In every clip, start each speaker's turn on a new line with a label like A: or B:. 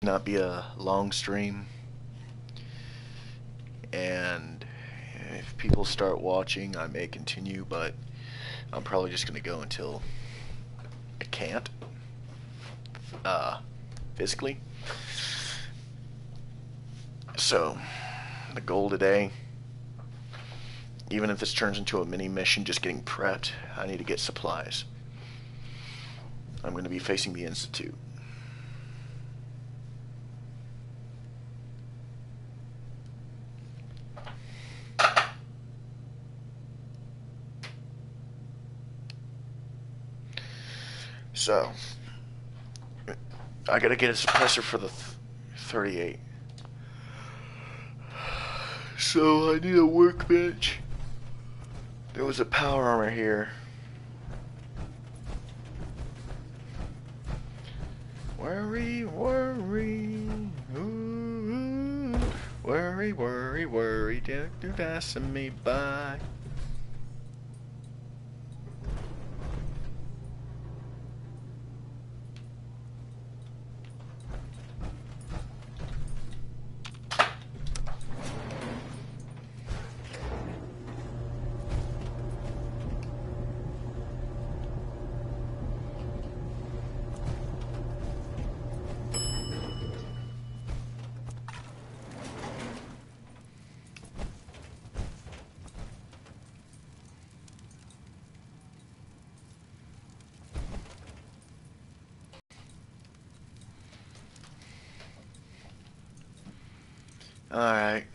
A: not be a long stream, and if people start watching, I may continue, but I'm probably just gonna go until I can't, physically. So, the goal today, even if this turns into a mini mission, just getting prepped, I need to get supplies. I'm gonna be facing the Institute. So, I gotta get a suppressor for the 38. So I need a workbench. There was a power armor here. Worry, worry, ooh, worry, worry, worry, they're passing me by. Alright.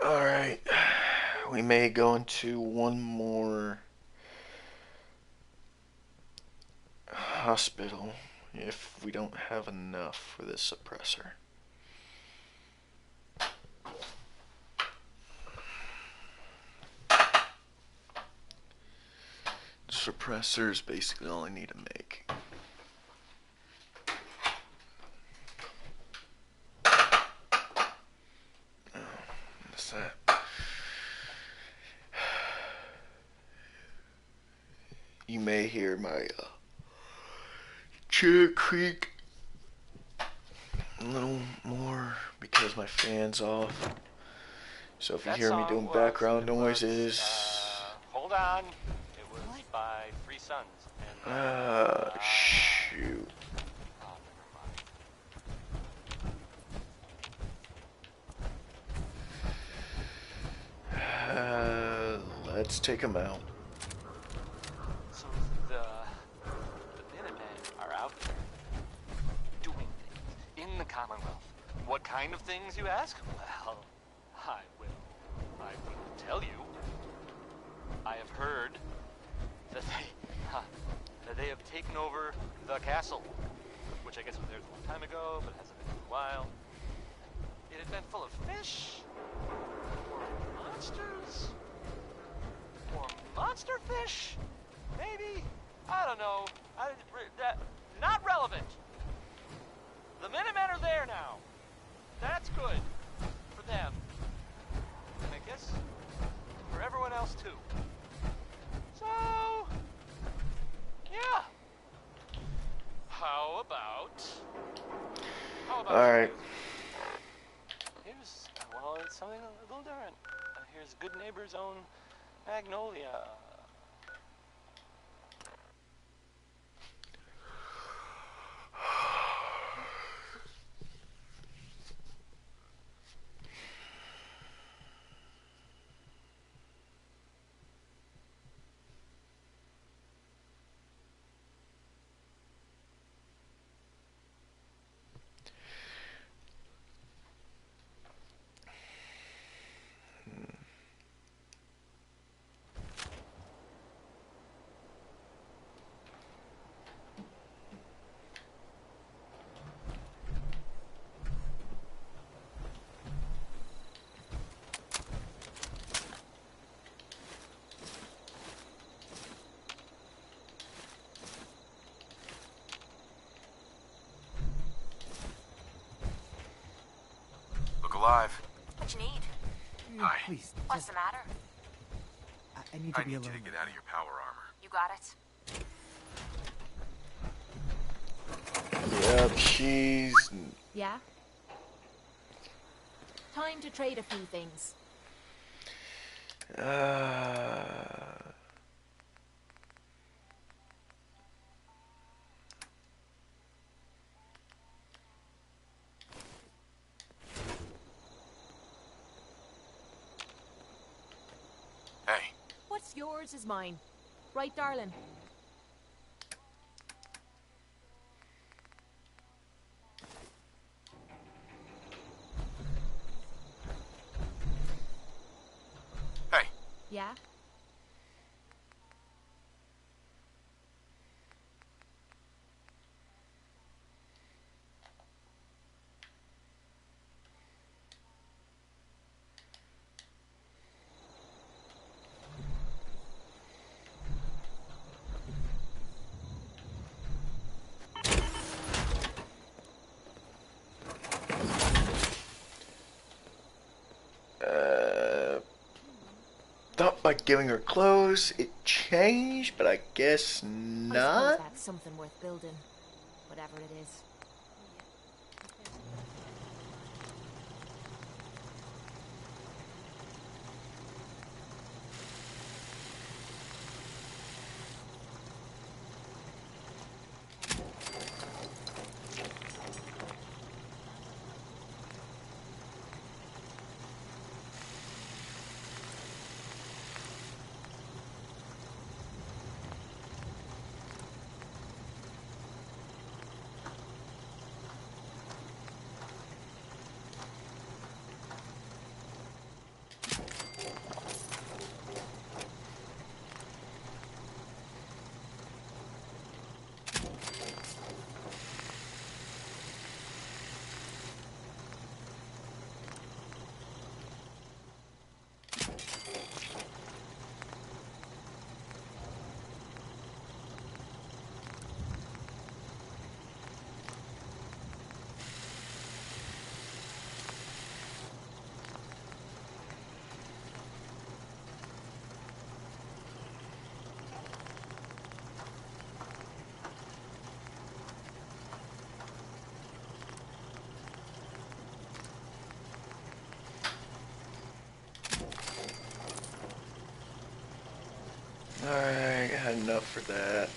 A: Alright. We may go into one more hospital if we don't have enough for this suppressor. Suppressor is basically all I need to make. Oh, what's that? You may hear my chair creak a little more because my fan's off. So if you hear me doing background noises,
B: hold on. It was by Three Sons.
A: Shoot.
B: Oh,
A: Let's take him out.
B: So the Minutemen are out there doing things in the Commonwealth. What kind of things, you ask? Well, I will tell you. I have heard that they have taken over the castle, which I guess was theirs a long time ago, but hasn't been in a while. It had been full of fish, or monsters, or monster fish, maybe. I don't know. Not relevant. The Minutemen are there now. That's good for them, and I guess for everyone else too. So, yeah. How about
A: All right.
B: It's something a little different. Here's Good Neighbor's own Magnolia.
C: Hi.
D: please.
E: What's the matter?
D: I need to
C: I
D: be
C: need
D: alone.
C: you to get out of your power armor.
E: You got it?
A: Yep, she's...
E: Yeah? Time to trade a few things.
C: Hey.
E: What's yours is mine. Right, darling?
C: Hey.
E: Yeah?
A: Thought by giving her clothes it changed, but I guess
E: I suppose
A: not.
E: that's something worth building. Whatever it is.
A: Alright, had enough for that.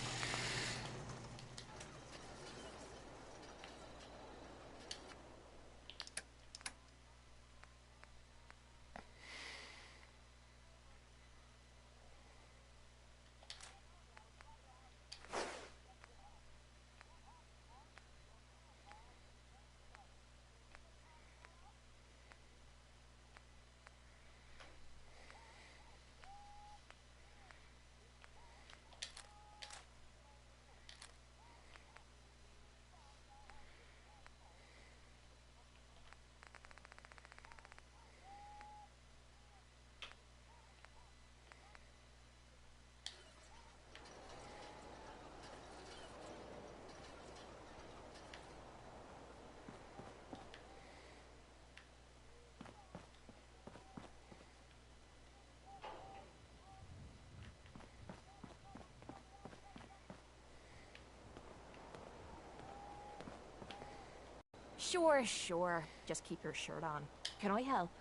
E: Sure, sure. Just keep your shirt on. Can I help?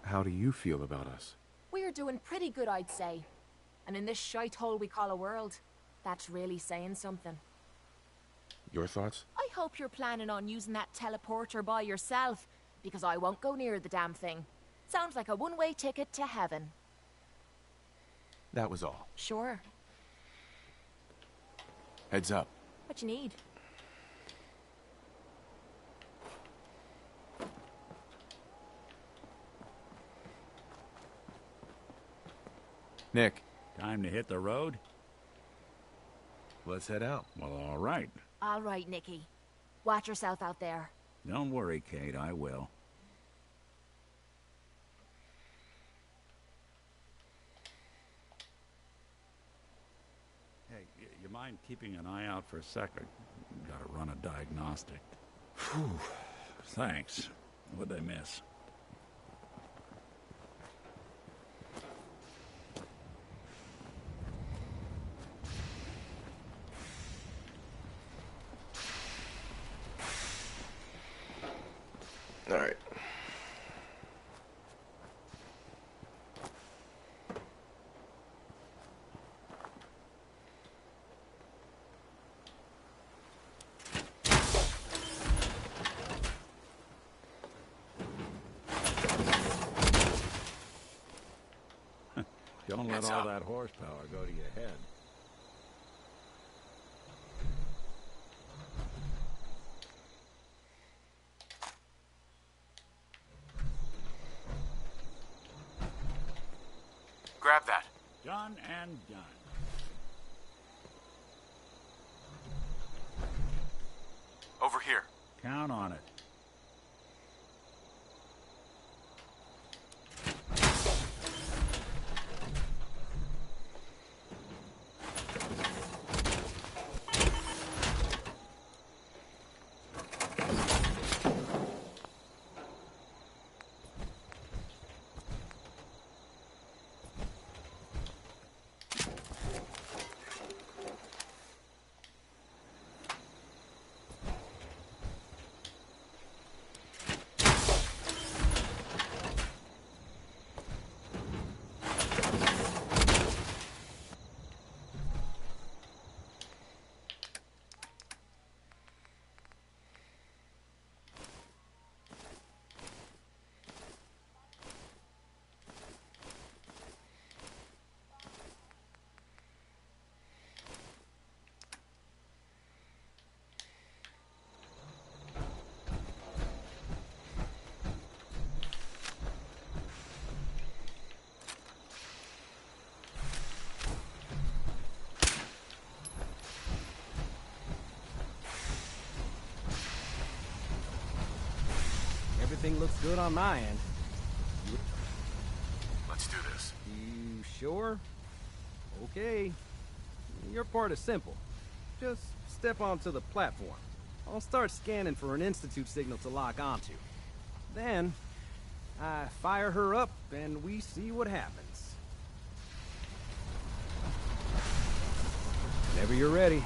F: How do you feel about us?
E: We're doing pretty good, I'd say. And in this shite hole we call a world, that's really saying something.
F: Your thoughts?
E: I hope you're planning on using that teleporter by yourself, because I won't go near the damn thing. Sounds like a one-way ticket to heaven.
F: That was all.
E: Sure.
F: Heads up.
E: What you need?
F: Nick.
G: Time to hit the road?
F: Let's head out.
G: Well, all right.
E: All right, Nicky. Watch yourself out there.
G: Don't worry, Kate, I will. Hey, you mind keeping an eye out for a second? Gotta run a diagnostic. Whew. Thanks. What'd I miss? Don't let
C: Heads
G: all
C: up.
G: that horsepower go to your head.
C: Grab that.
G: Done and done.
C: Over here.
G: Count on it.
H: Everything looks good on my end.
C: Let's do this.
H: You sure? Okay. Your part is simple. Just step onto the platform. I'll start scanning for an Institute signal to lock onto. Then, I fire her up and we see what happens. Whenever you're ready.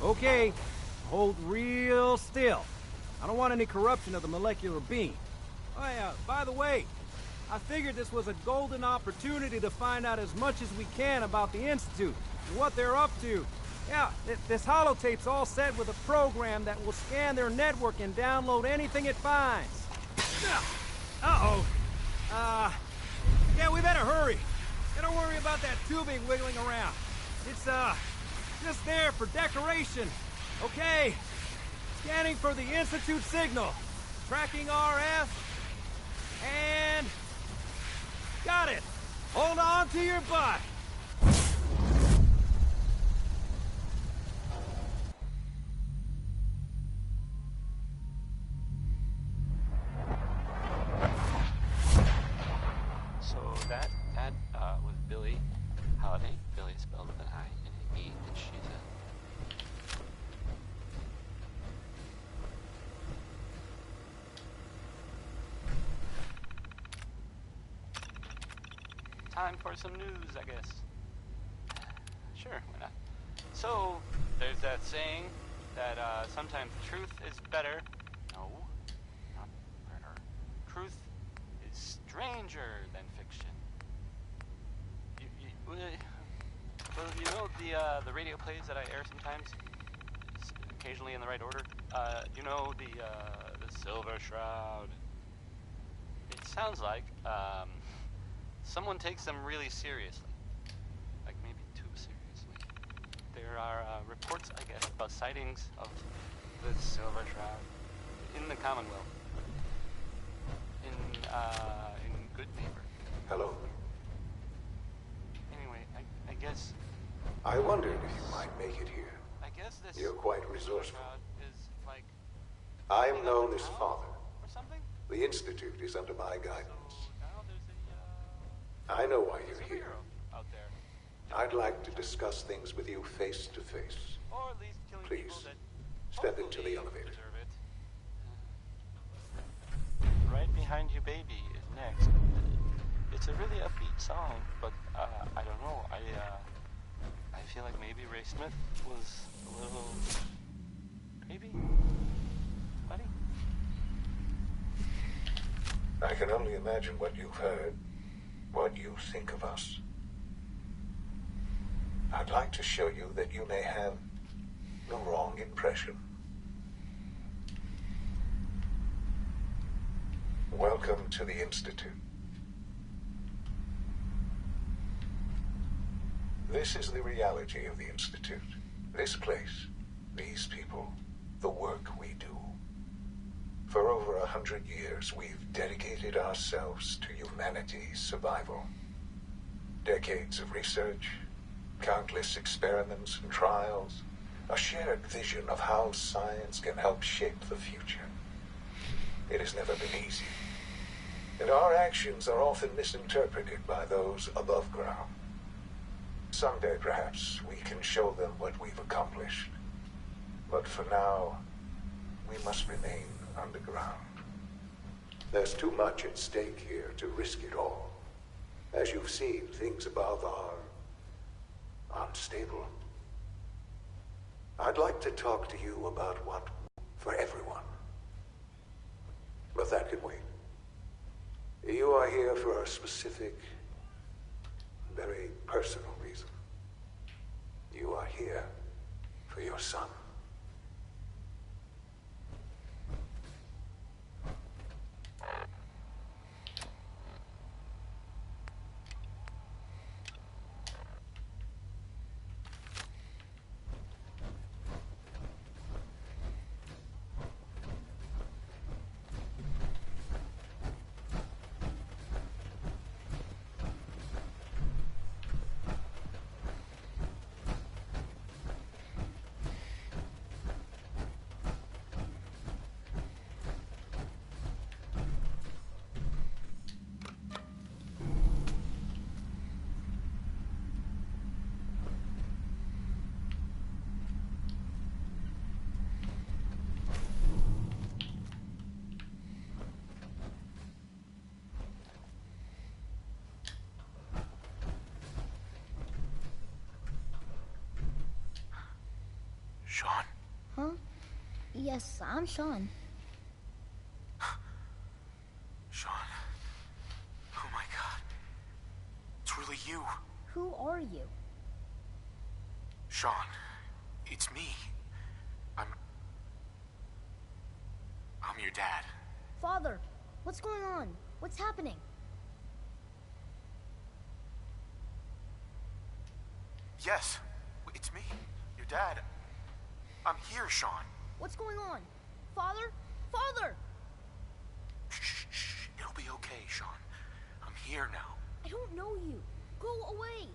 H: Okay, hold real still. I don't want any corruption of the molecular beam. Oh yeah, by the way, I figured this was a golden opportunity to find out as much as we can about the Institute and what they're up to. Yeah, this holotape's all set with a program that will scan their network and download anything it finds. Uh-oh. Yeah, we better hurry. Don't worry about that tubing wiggling around. It's, just there for decoration. Okay. Scanning for the Institute signal. Tracking RF. And... got it. Hold on to your butt.
B: So that was Billy Holiday. Billy spelled with an I and an E, and she's a... Time for some news, I guess. Sure, why not? So, there's that saying that sometimes truth is better. No, not better. Truth is stranger than fiction. Well, you know the radio plays that I air sometimes, occasionally in the right order. You know the Silver Shroud. It sounds like someone takes them really seriously, like maybe too seriously. There are reports, I guess, about sightings of the Silver Shroud in the Commonwealth, in Good Neighbor.
I: Hello.
B: Anyway, I guess.
I: I wondered if you might make it here.
B: I guess this.
I: You're quite
B: Silver
I: resourceful.
B: Shroud is like.
I: I am known as Father.
B: Or something.
I: The Institute is under my guidance.
B: So now there's
I: I know why
B: a
I: you're here.
B: superhero out there.
I: I'd like to discuss things with you face to face.
B: Or at least killing
I: Please,
B: people that
I: step into the
B: hopefully
I: elevator.
B: deserve it. Right Behind You Baby is next. It's a really upbeat song, but I don't know. I feel like maybe Ray Smith was a little maybe buddy.
I: I can only imagine what you've heard, what you think of us. I'd like to show you that you may have the wrong impression. Welcome to the Institute. This is the reality of the Institute. This place, these people, the work we do. For over 100 years, we've dedicated ourselves to humanity's survival. Decades of research, countless experiments and trials, a shared vision of how science can help shape the future. It has never been easy, and our actions are often misinterpreted by those above ground. Someday, perhaps, we can show them what we've accomplished. But for now, we must remain underground. There's too much at stake here to risk it all. As you've seen, things above are unstable. I'd like to talk to you about what for everyone. But that can wait. You are here for a specific, very personal reason. You are here for your son.
C: Sean?
J: Huh? Yes, I'm Sean.
C: Sean. Oh my god. It's really you.
J: Who are you?
C: Sean. It's me. I'm your dad.
J: Father, what's going on? What's happening?
C: Yes, it's me. Your dad. I'm here, Sean.
J: What's going on? Father? Father!
C: Shh, shh. It'll be okay, Sean. I'm here now.
J: I don't know you. Go away.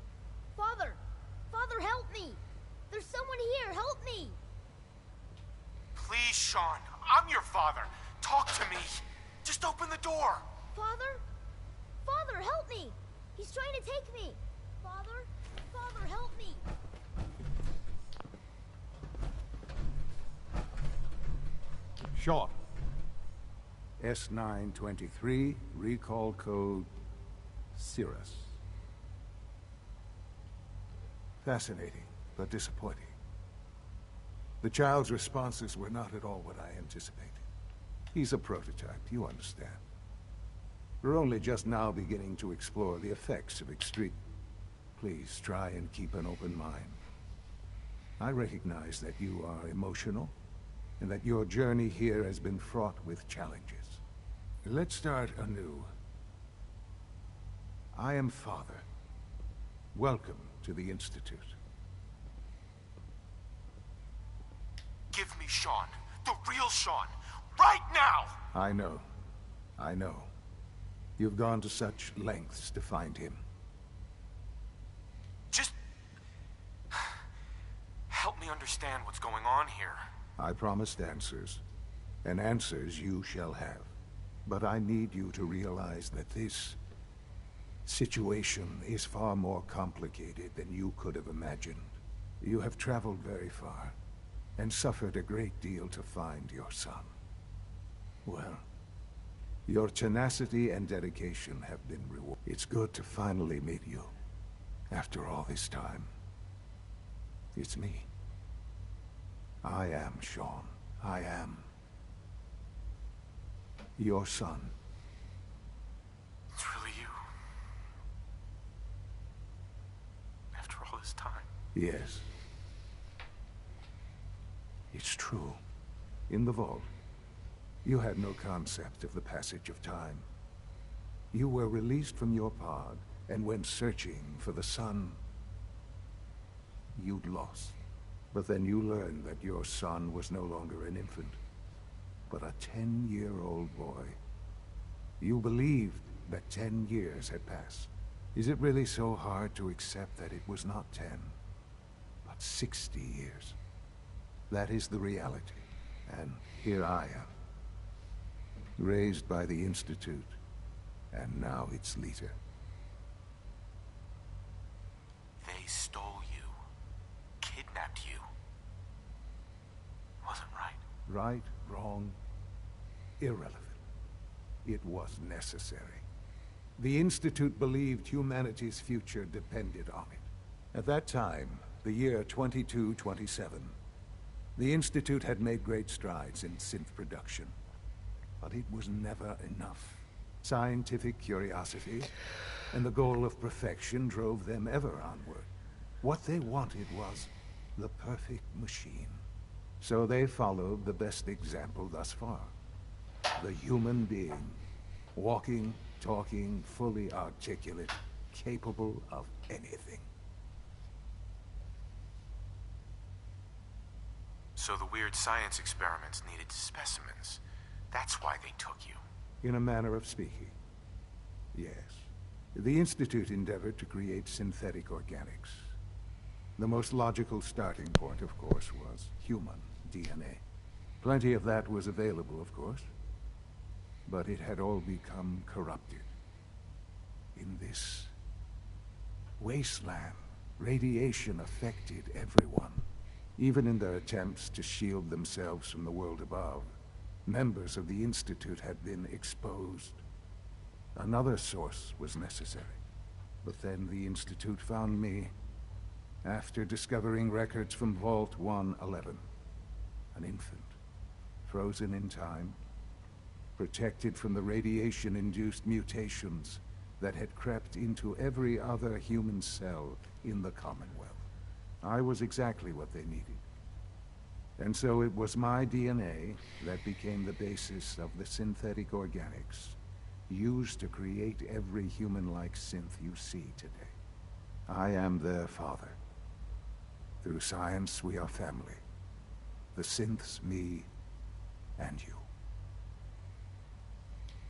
J: Father! Father, help me! There's someone here. Help me!
C: Please, Sean. I'm your father. Talk to me. Just open the door.
J: Father? Father, help me! He's trying to take me. Father? Father, help me!
G: Sean. S923, recall code Cirrus. Fascinating, but disappointing. The child's responses were not at all what I anticipated. He's a prototype, you understand. We're only just now beginning to explore the effects of extreme... Please try and keep an open mind. I recognize that you are emotional, and that your journey here has been fraught with challenges. Let's start anew. I am Father. Welcome to the Institute.
C: Give me Sean. The real Sean. Right now!
G: I know. I know. You've gone to such lengths to find him.
C: Just... help me understand what's going on here.
G: I promised answers, and answers you shall have. But I need you to realize that this situation is far more complicated than you could have imagined. You have traveled very far, and suffered a great deal to find your son. Well, your tenacity and dedication have been rewarded. It's good to finally meet you, after all this time. It's me. I am Sean. I am your son.
C: It's really you. After all this time.
G: Yes. It's true. In the vault, you had no concept of the passage of time. You were released from your pod and went searching for the sun you'd lost. But then you learned that your son was no longer an infant, but a 10-year-old boy. You believed that 10 years had passed. Is it really so hard to accept that it was not 10, but 60 years? That is the reality, and here I am, raised by the Institute, and now its leader.
C: They stole you, kidnapped you. Wasn't right.
G: Right, wrong, irrelevant. It was necessary. The Institute believed humanity's future depended on it. At that time, the year 2227, the Institute had made great strides in synth production. But it was never enough. Scientific curiosity and the goal of perfection drove them ever onward. What they wanted was the perfect machine. So they followed the best example thus far. The human being. Walking, talking, fully articulate, capable of anything.
C: So the weird science experiments needed specimens. That's why they took you.
G: In a manner of speaking, yes. The Institute endeavored to create synthetic organics. The most logical starting point, of course, was human DNA. Plenty of that was available, of course. But it had all become corrupted. In this wasteland, radiation affected everyone. Even in their attempts to shield themselves from the world above, members of the Institute had been exposed. Another source was necessary. But then the Institute found me after discovering records from Vault 111. An infant, frozen in time, protected from the radiation-induced mutations that had crept into every other human cell in the Commonwealth. I was exactly what they needed. And so it was my DNA that became the basis of the synthetic organics used to create every human-like synth you see today. I am their father. Through science, we are family. The synths, me, and you.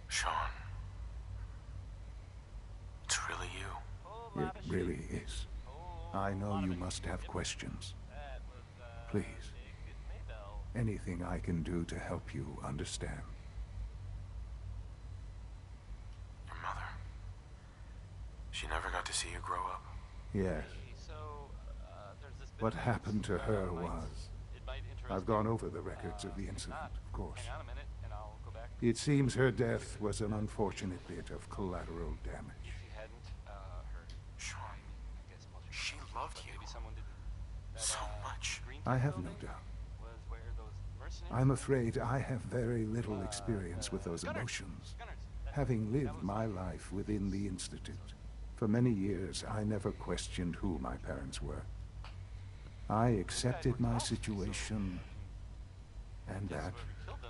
C: Sean. It's really you.
G: It really is. I know you must have questions. Please. Anything I can do to help you understand.
C: Your mother. She never got to see you grow up.
G: Yes. What happened to her was... I've gone over the records of the incident, of course. It seems her death was an unfortunate bit of collateral damage.
C: Sean, she loved you so much.
G: I have no doubt. I'm afraid I have very little experience with those emotions, having lived my life within the Institute. For many years, I never questioned who my parents were. I accepted my situation, and that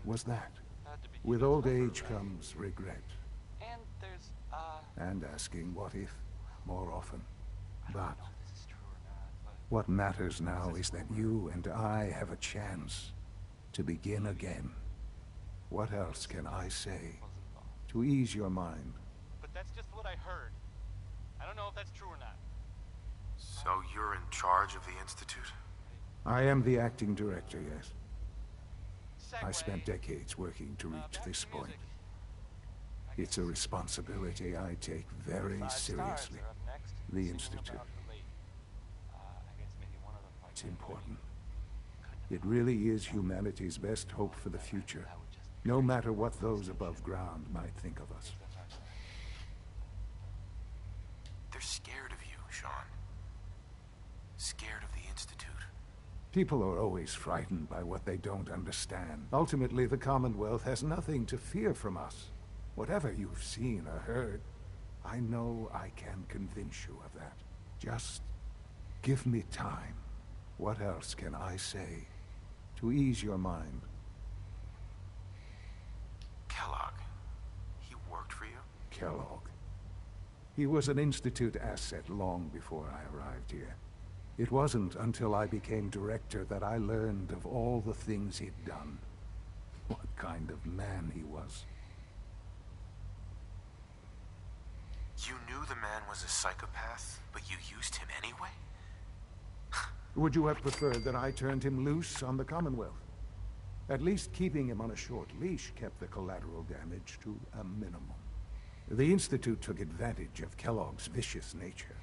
G: was that. With old age comes regret. And asking what if more often. But what matters now is that you and I have a chance to begin again. What else can I say to ease your mind?
B: But that's just what I heard. I don't know if that's true or not.
C: So you're in charge of the Institute?
G: I am the acting director, yes. I spent decades working to reach this point. It's a responsibility I take very seriously. The Institute. It's important. It really is humanity's best hope for the future, no matter what those above ground might think of us.
C: They're scared of you, Sean. Scared of the Institute.
G: People are always frightened by what they don't understand. Ultimately, the Commonwealth has nothing to fear from us. Whatever you've seen or heard, I know I can convince you of that. Just give me time. What else can I say to ease your mind.
C: Kellogg. He worked for you?
G: Kellogg. He was an Institute asset long before I arrived here. It wasn't until I became director that I learned of all the things he'd done. What kind of man he was.
C: You knew the man was a psychopath, but you used him anyway?
G: Would you have preferred that I turned him loose on the Commonwealth? At least keeping him on a short leash kept the collateral damage to a minimum. The Institute took advantage of Kellogg's vicious nature.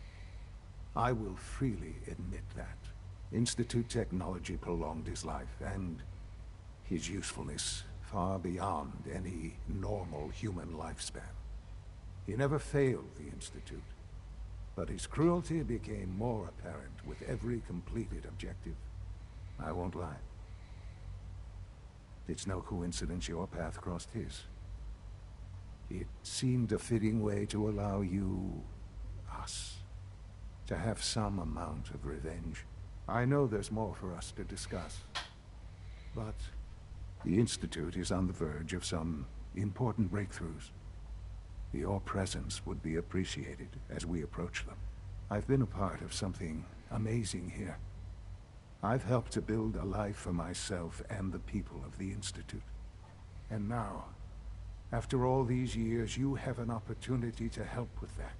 G: I will freely admit that. Institute technology prolonged his life, and his usefulness far beyond any normal human lifespan. He never failed the Institute, but his cruelty became more apparent with every completed objective. I won't lie. It's no coincidence your path crossed his. It seemed a fitting way to allow you, us, to have some amount of revenge. I know there's more for us to discuss, but the Institute is on the verge of some important breakthroughs. Your presence would be appreciated as we approach them. I've been a part of something amazing here. I've helped to build a life for myself and the people of the Institute. And now, after all these years, you have an opportunity to help with that.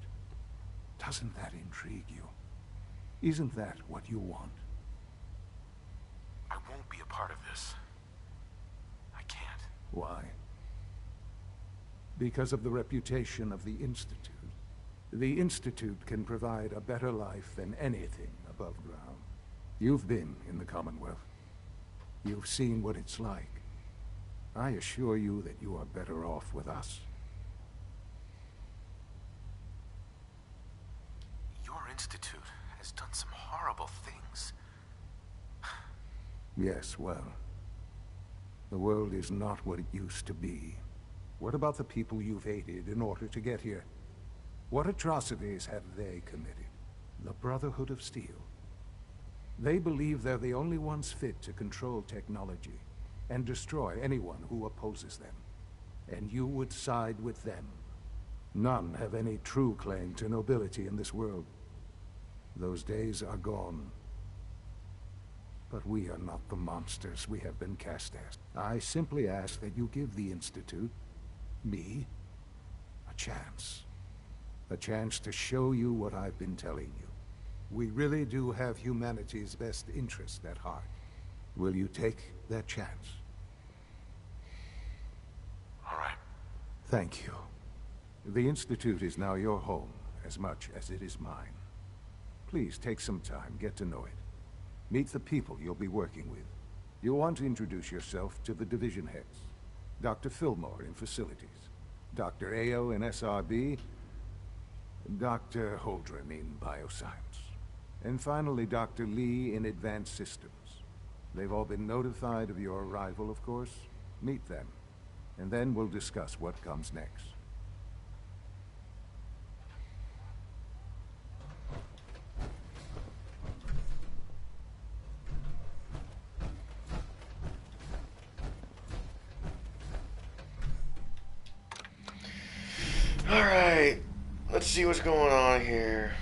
G: Doesn't that intrigue you? Isn't that what you want?
C: I won't be a part of this. I can't.
G: Why? Because of the reputation of the Institute. The Institute can provide a better life than anything above ground. You've been in the Commonwealth. You've seen what it's like. I assure you that you are better off with us.
C: Your Institute has done some horrible things.
G: Yes, well, the world is not what it used to be. What about the people you've aided in order to get here? What atrocities have they committed? The Brotherhood of Steel. They believe they're the only ones fit to control technology and destroy anyone who opposes them. And you would side with them. None have any true claim to nobility in this world. Those days are gone. But we are not the monsters we have been cast as. I simply ask that you give the Institute, me, a chance. A chance to show you what I've been telling you. We really do have humanity's best interest at heart. Will you take that chance?
C: All right.
G: Thank you. The Institute is now your home, as much as it is mine. Please take some time, get to know it. Meet the people you'll be working with. You'll want to introduce yourself to the division heads. Dr. Fillmore in Facilities, Dr. Ayo in SRB, Dr. Holdren in Bioscience, and finally Dr. Lee in Advanced Systems. They've all been notified of your arrival, of course. Meet them, and then we'll discuss what comes next.
A: Alright, let's see what's going on here.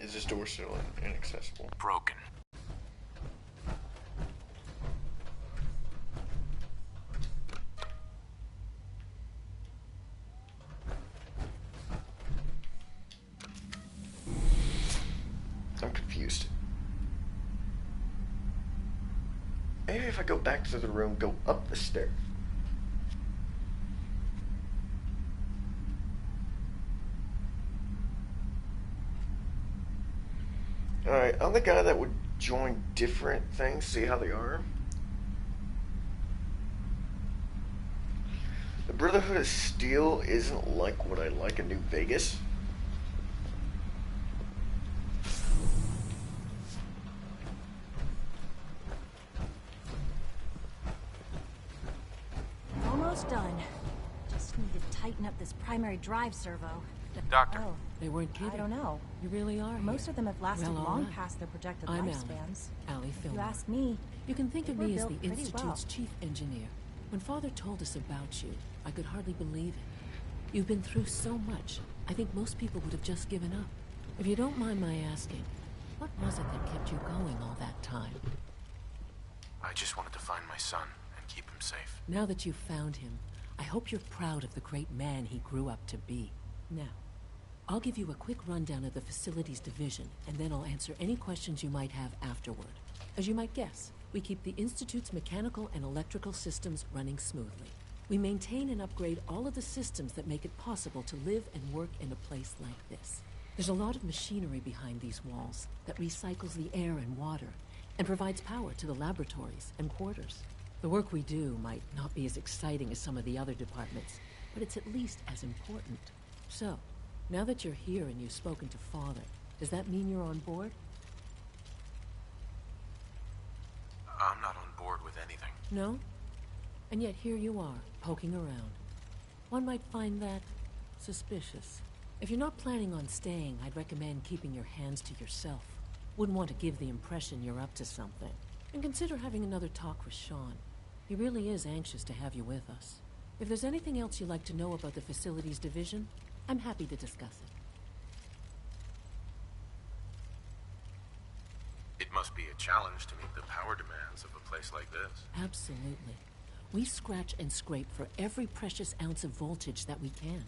A: Is this door still inaccessible?
C: Broken.
A: I'm confused. Maybe if I go back to the room, go up the stairs. Alright, I'm the guy that would join different things, see how they are. The Brotherhood of Steel isn't like what I like in New Vegas.
K: Almost done. Just need to tighten up this primary drive servo.
C: Doctor.
K: Oh,
L: They weren't kidding.
K: I don't know.
L: You really are.
K: Most
L: here.
K: of them have lasted
L: Well, all
K: long
L: right.
K: past their projected
L: I'm
K: lifespans.
L: Allie
K: If you
L: Fillmore.
K: ask me,
L: You can think
K: they
L: of
K: were
L: me as
K: built
L: the
K: pretty
L: Institute's
K: well.
L: chief engineer. When Father told us about you, I could hardly believe it. You've been through so much, I think most people would have just given up. If you don't mind my asking, what was it that kept you going all that time?
C: I just wanted to find my son and keep him safe.
L: Now that you've found him, I hope you're proud of the great man he grew up to be. Now, I'll give you a quick rundown of the Facilities Division, and then I'll answer any questions you might have afterward. As you might guess, we keep the Institute's mechanical and electrical systems running smoothly. We maintain and upgrade all of the systems that make it possible to live and work in a place like this. There's a lot of machinery behind these walls that recycles the air and water and provides power to the laboratories and quarters. The work we do might not be as exciting as some of the other departments, but it's at least as important. So, now that you're here and you've spoken to Father, does that mean you're on board?
C: I'm not on board with anything.
L: No? And yet here you are, poking around. One might find that suspicious. If you're not planning on staying, I'd recommend keeping your hands to yourself. Wouldn't want to give the impression you're up to something. And consider having another talk with Sean. He really is anxious to have you with us. If there's anything else you'd like to know about the Facilities Division, I'm happy to discuss it.
C: It must be a challenge to meet the power demands of a place like this.
L: Absolutely. We scratch and scrape for every precious ounce of voltage that we can.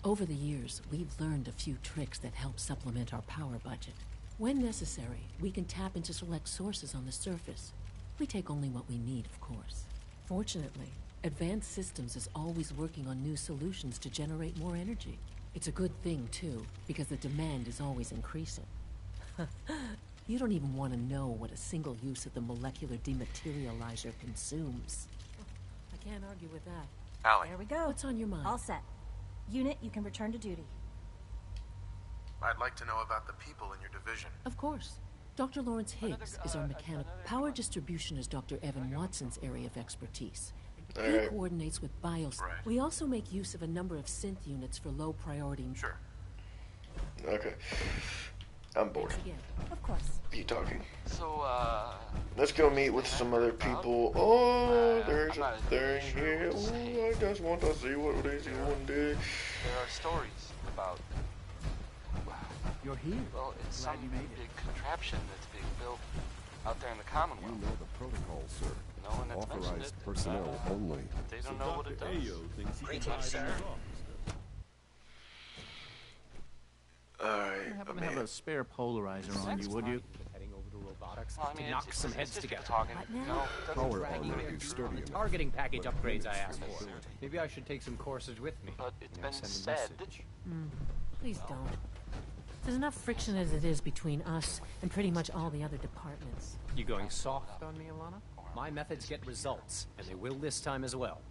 L: Over the years, we've learned a few tricks that help supplement our power budget. When necessary, we can tap into select sources on the surface. We take only what we need, of course. Fortunately, Advanced Systems is always working on new solutions to generate more energy. It's a good thing, too, because the demand is always increasing. You don't even want to know what a single use of the molecular dematerializer consumes. I can't argue with that.
C: Allie,
K: There we go.
L: What's on your mind?
K: All set. Unit, you can return to duty.
C: I'd like to know about the people in your division.
L: Of course. Dr. Lawrence Higgs is our mechanic. Power distribution is Dr. Evan Watson's area of expertise. He
A: Alright.
L: coordinates with BIOS.
C: Right.
L: We also make use of a number of synth units for low priority.
C: Sure.
A: Okay. I'm bored.
L: Thanks again.
K: Of course.
A: Keep talking.
B: So,
A: Let's go meet with some other people. Oh, there's
B: I'm
A: a
B: not
A: thing
B: really sure
A: here.
B: what to say.
A: Oh, I just want to see what it is you want to do.
B: there are stories about,
H: You're here.
B: well, it's
H: Glad
B: some
H: you made it.
B: big contraption that's being built out there in the Commonwealth.
M: You know the protocol, sir.
B: No one has mentioned
M: Authorized
B: it.
M: personnel only.
B: They don't know what it does.
C: Greetings, sir.
A: Alright,
N: Happen
A: I
N: to have
A: mean,
N: a spare polarizer on you, would you?
H: Heading over to robotics
B: Well, I mean,
H: to knock some heads
B: just
H: together.
B: talking.
K: What now?
B: No, it doesn't
M: Power
B: drag you
M: already
B: in.
M: sturdy enough.
H: Targeting package
M: but
H: upgrades I
M: limits
H: asked for.
M: ability.
H: Maybe I should take some courses with me.
B: But it's
H: Now
B: been
H: send a
B: said.
H: message.
L: Please don't. There's enough friction as it is between us and pretty much all the other departments.
H: You going soft on me, Alana? My methods get results, and they will this time as well.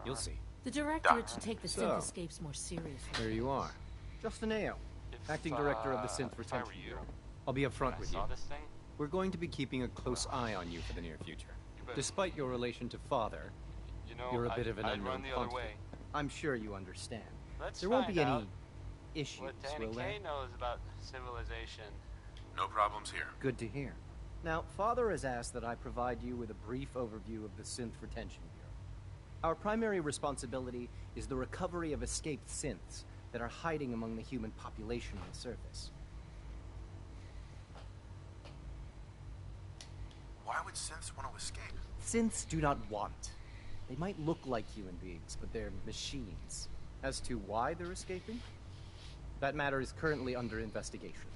H: You'll see.
L: The directorate should take the
H: So-
L: synth escapes more seriously.
H: There you are. Justin Ayo,
B: If,
H: acting director of the Synth
B: if I were
H: Retention
B: you,
H: Bureau. I'll be
B: I
H: upfront with you.
B: saw this thing.
H: We're going to be keeping a close eye on you for the near future. Despite your relation to Father,
B: You know,
H: you're a bit
B: I'd,
H: of an
B: I'd
H: unknown
B: run the other
H: quantity.
B: way.
H: I'm sure you understand.
B: Let's
H: There won't
B: find
H: be any
B: out
H: issues,
B: what Danny
H: will there?
B: Kaye knows about civilization.
C: No problems here.
H: Good to hear. Now, Father has asked that I provide you with a brief overview of the Synth Retention Bureau. Our primary responsibility is the recovery of escaped synths that are hiding among the human population on the surface.
C: Why would synths want to escape?
H: Synths do not want. They might look like human beings, but they're machines. As to why they're escaping? That matter is currently under investigation.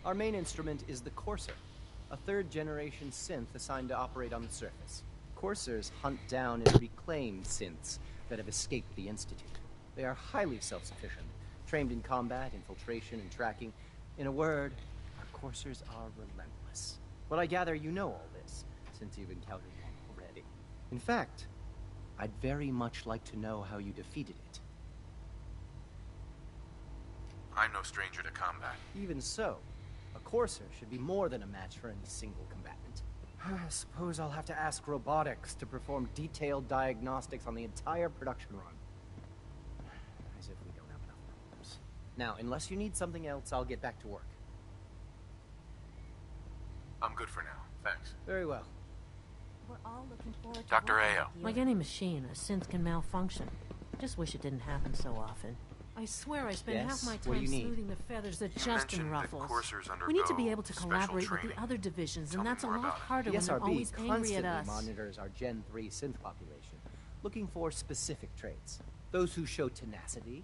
H: Our main instrument is the Courser, a third-generation synth assigned to operate on the surface. Coursers hunt down and reclaim synths that have escaped the Institute. They are highly self-sufficient, trained in combat, infiltration, and tracking. In a word, are
O: coursers are relentless. But I gather you know all this, since you've encountered one already. In fact, I'd very much like to know how you defeated it.
P: I'm no stranger to combat.
O: Even so, a courser should be more than a match for any single combatant. I suppose I'll have to ask robotics to perform detailed diagnostics on the entire production run. As if we don't have enough problems. Now, unless you need something else, I'll get back to work.
P: I'm good for now, thanks.
O: Very well.
K: We're all looking forward to
P: Dr.
K: working
P: Ayo.
K: with you.
L: Like any machine, a synth can malfunction. Just wish it didn't happen so often. I swear I spend half my time smoothing the feathers that Justin ruffles. We need to be able to collaborate with the other divisions, and that's a lot harder when they're always angry at us.
O: The SRB constantly monitors our Gen 3 synth population, looking for specific traits. Those who show tenacity,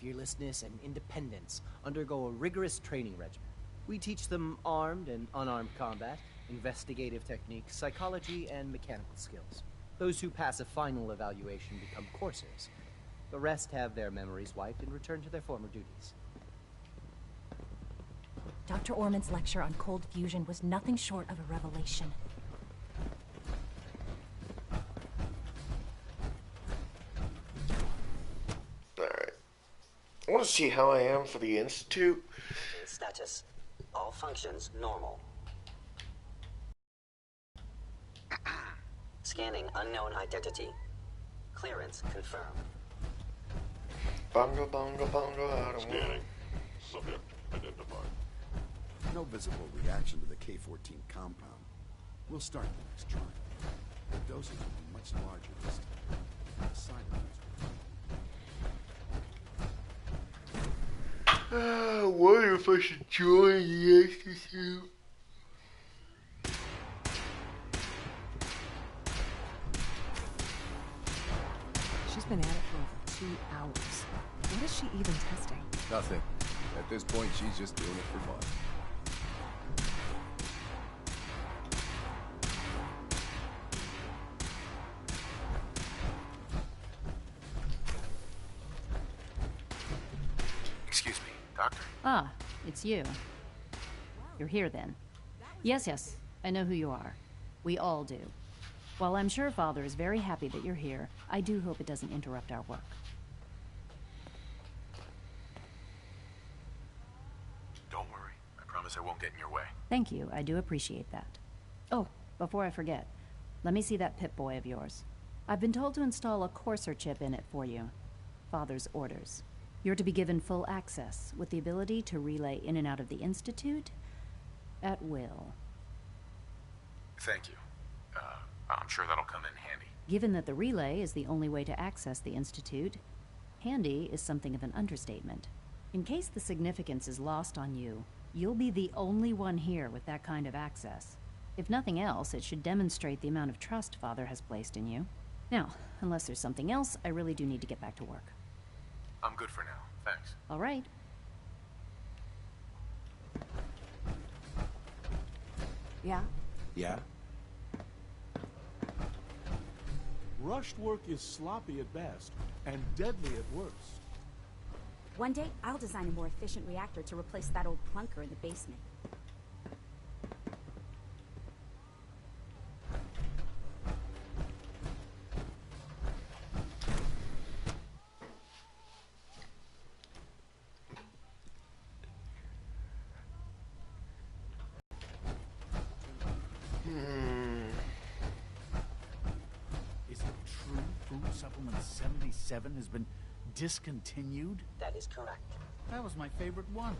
O: fearlessness, and independence undergo a rigorous training regimen. We teach them armed and unarmed combat, investigative techniques, psychology, and mechanical skills. Those who pass a final evaluation become coursers. The rest have their memories wiped and return to their former duties.
K: Dr. Orman's lecture on cold fusion was nothing short of a revelation.
A: Alright. I want to see how I am for the Institute.
Q: Status. All functions normal. Scanning unknown identity. Clearance confirmed.
A: Bongo, bongo, bongo, I don't
M: Scanning. Subject identified. No visible reaction to the K-14 compound. We'll start the next trial. The doses will be much larger this time. The side effects
A: I wonder if I should join the Institute.
R: She's been at it for over 2 hours. What is she even testing?
M: Nothing. At this point, she's just doing it for fun.
P: Excuse me, Doctor?
S: Ah, it's you. You're here then. Yes, I know who you are. We all do. While I'm sure Father is very happy that you're here, I do hope it doesn't interrupt our work.
P: Don't worry. I promise I won't get in your way.
S: Thank you, I do appreciate that. Oh, before I forget, let me see that Pip-Boy of yours. I've been told to install a courser chip in it for you. Father's orders. You're to be given full access, with the ability to relay in and out of the Institute at will.
P: Thank you. I'm sure that'll come in handy.
S: Given that the relay is the only way to access the Institute, handy is something of an understatement. In case the significance is lost on you, you'll be the only one here with that kind of access. If nothing else, it should demonstrate the amount of trust Father has placed in you. Now, unless there's something else, I really do need to get back to work.
P: I'm good for now. Thanks.
S: All right.
R: Yeah?
T: Yeah? Rushed work is sloppy at best, and deadly at worst.
U: One day, I'll design a more efficient reactor to replace that old clunker in the basement.
T: Is it true food supplement 77 has been discontinued?
Q: That is correct.
T: That was my favorite one.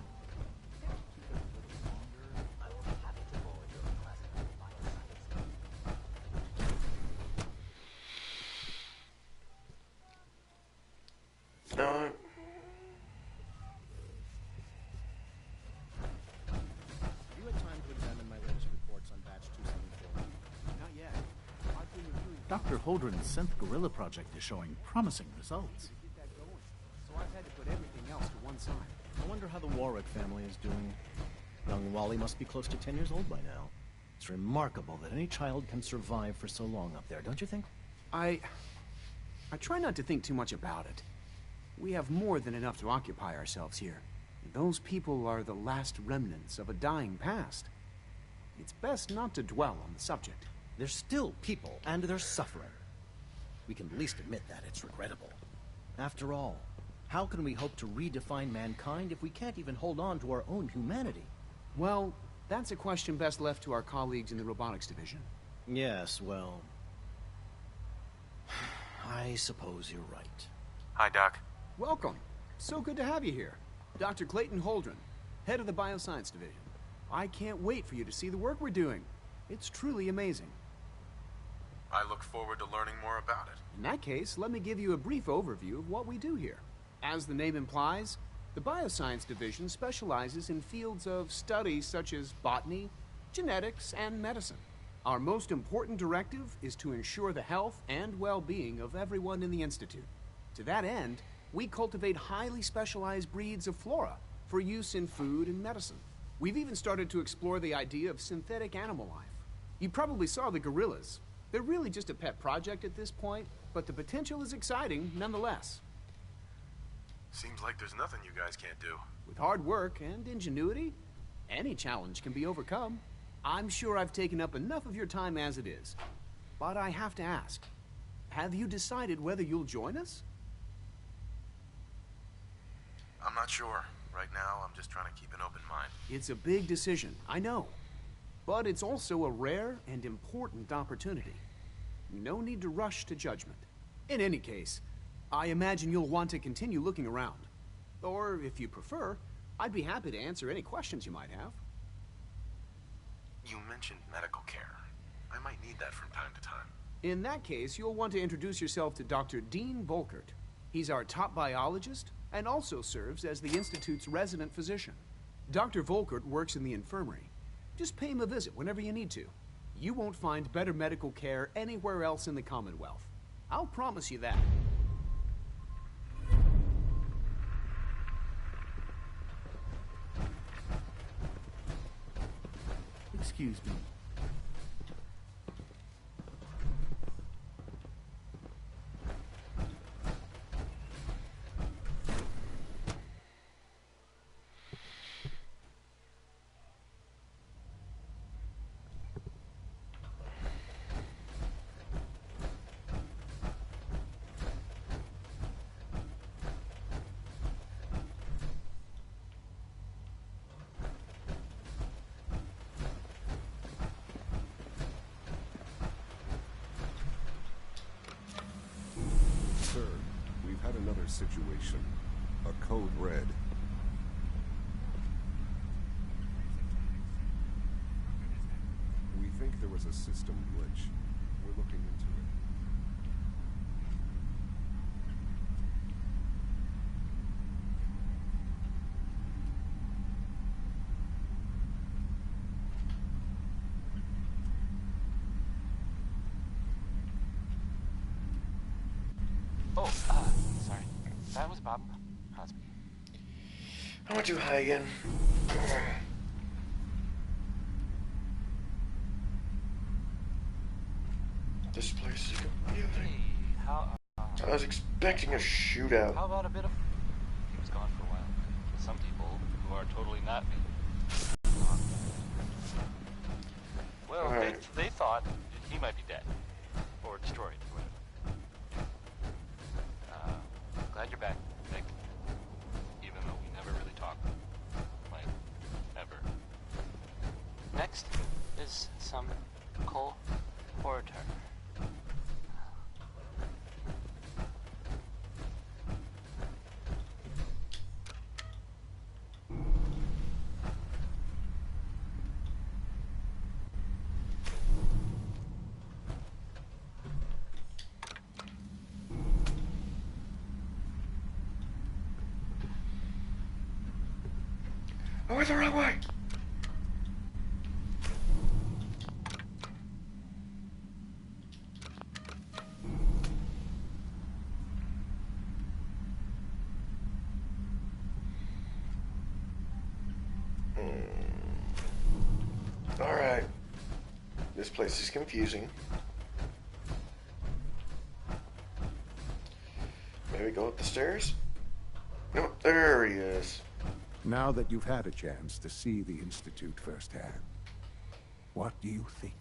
Q: I will be happy to forward your request to the bioscience.
A: No.
O: You had time to examine my latest reports on batch 274.
T: Not yet. I've been reviewing. Dr. Holdren's synth gorilla project is showing promising results.
H: So I've had to put everything else to one side. I wonder how the Warwick family is doing. Young Wally must be close to 10 years old by now. It's remarkable that any child can survive for so long up there, don't you think?
V: I try not to think too much about it. We have more than enough to occupy ourselves here.
D: Those people are the last remnants of a dying past. It's best not to dwell on the subject.
V: They're still people, and they're suffering. We can at least admit that it's regrettable. After all, how can we hope to redefine mankind if we can't even hold on to our own humanity?
D: Well, that's a question best left to our colleagues in the robotics division.
V: Yes, well... I suppose you're right.
P: Hi, Doc.
D: Welcome. So good to have you here. Dr. Clayton Holdren, head of the Bioscience Division. I can't wait for you to see the work we're doing. It's truly amazing.
P: I look forward to learning more about it.
D: In that case, let me give you a brief overview of what we do here. As the name implies, the Bioscience Division specializes in fields of study such as botany, genetics, and medicine. Our most important directive is to ensure the health and well-being of everyone in the Institute. To that end, we cultivate highly specialized breeds of flora for use in food and medicine. We've even started to explore the idea of synthetic animal life. You probably saw the gorillas. They're really just a pet project at this point, but the potential is exciting nonetheless.
P: Seems like there's nothing you guys can't do.
D: With hard work and ingenuity, any challenge can be overcome. I'm sure I've taken up enough of your time as it is. But I have to ask, have you decided whether you'll join us?
P: I'm not sure. Right now, I'm just trying to keep an open mind.
D: It's a big decision, I know. But it's also a rare and important opportunity. No need to rush to judgment. In any case, I imagine you'll want to continue looking around. Or, if you prefer, I'd be happy to answer any questions you might have.
P: You mentioned medical care. I might need that from time to time.
D: In that case, you'll want to introduce yourself to Dr. Dean Volkert. He's our top biologist and also serves as the Institute's resident physician. Dr. Volkert works in the infirmary. Just pay him a visit whenever you need to. You won't find better medical care anywhere else in the Commonwealth. I'll promise you that.
T: Excuse me.
G: Sir, we've had another situation. A code red. We think there was a system glitch. We're looking into it.
B: Oh, sorry. That was Bob Hosby.
A: I went too high again. This place is confusing.
B: Hey, how...
A: I was expecting a shootout.
B: How about a bit of... He was gone for a while. Some people who are totally not me. Well,
A: Right.
B: they thought he might be dead. Or destroyed, or whatever. Glad you're back, Nick. Even though we never really talked. Like, ever. Next is some Cole Porter.
A: I went the wrong way. Alright. This place is confusing. Maybe go up the stairs? Nope, there he is.
G: Now that you've had a chance to see the Institute firsthand, what do you think?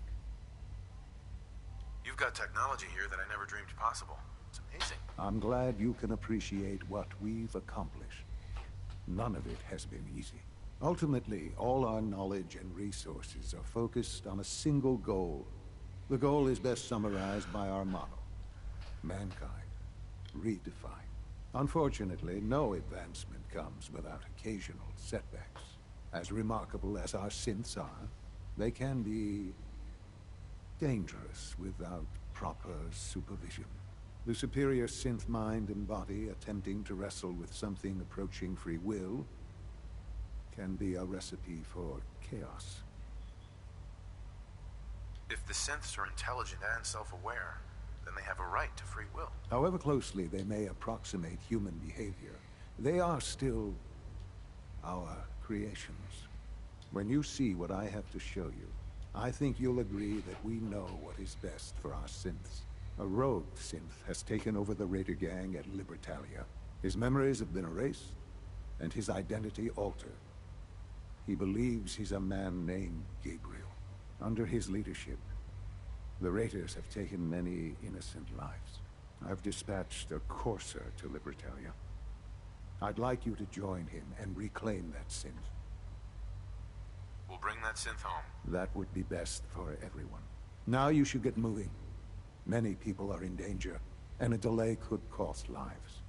P: You've got technology here that I never dreamed possible. It's amazing.
G: I'm glad you can appreciate what we've accomplished. None of it has been easy. Ultimately, all our knowledge and resources are focused on a single goal. The goal is best summarized by our motto: mankind, redefined. Unfortunately, no advancement comes without occasional setbacks. As remarkable as our synths are, they can be dangerous without proper supervision. The superior synth mind and body attempting to wrestle with something approaching free will can be a recipe for chaos.
P: If the synths are intelligent and self-aware, then they have a right to free will.
G: However closely they may approximate human behavior, they are still our creations. When you see what I have to show you, I think you'll agree that we know what is best for our synths. A rogue synth has taken over the Raider gang at Libertalia. His memories have been erased, and his identity altered. He believes he's a man named Gabriel. Under his leadership, the Raiders have taken many innocent lives. I've dispatched a courser to Libertalia. I'd like you to join him and reclaim that synth.
P: We'll bring that synth home.
G: That would be best for everyone. Now you should get moving. Many people are in danger, and a delay could cost lives.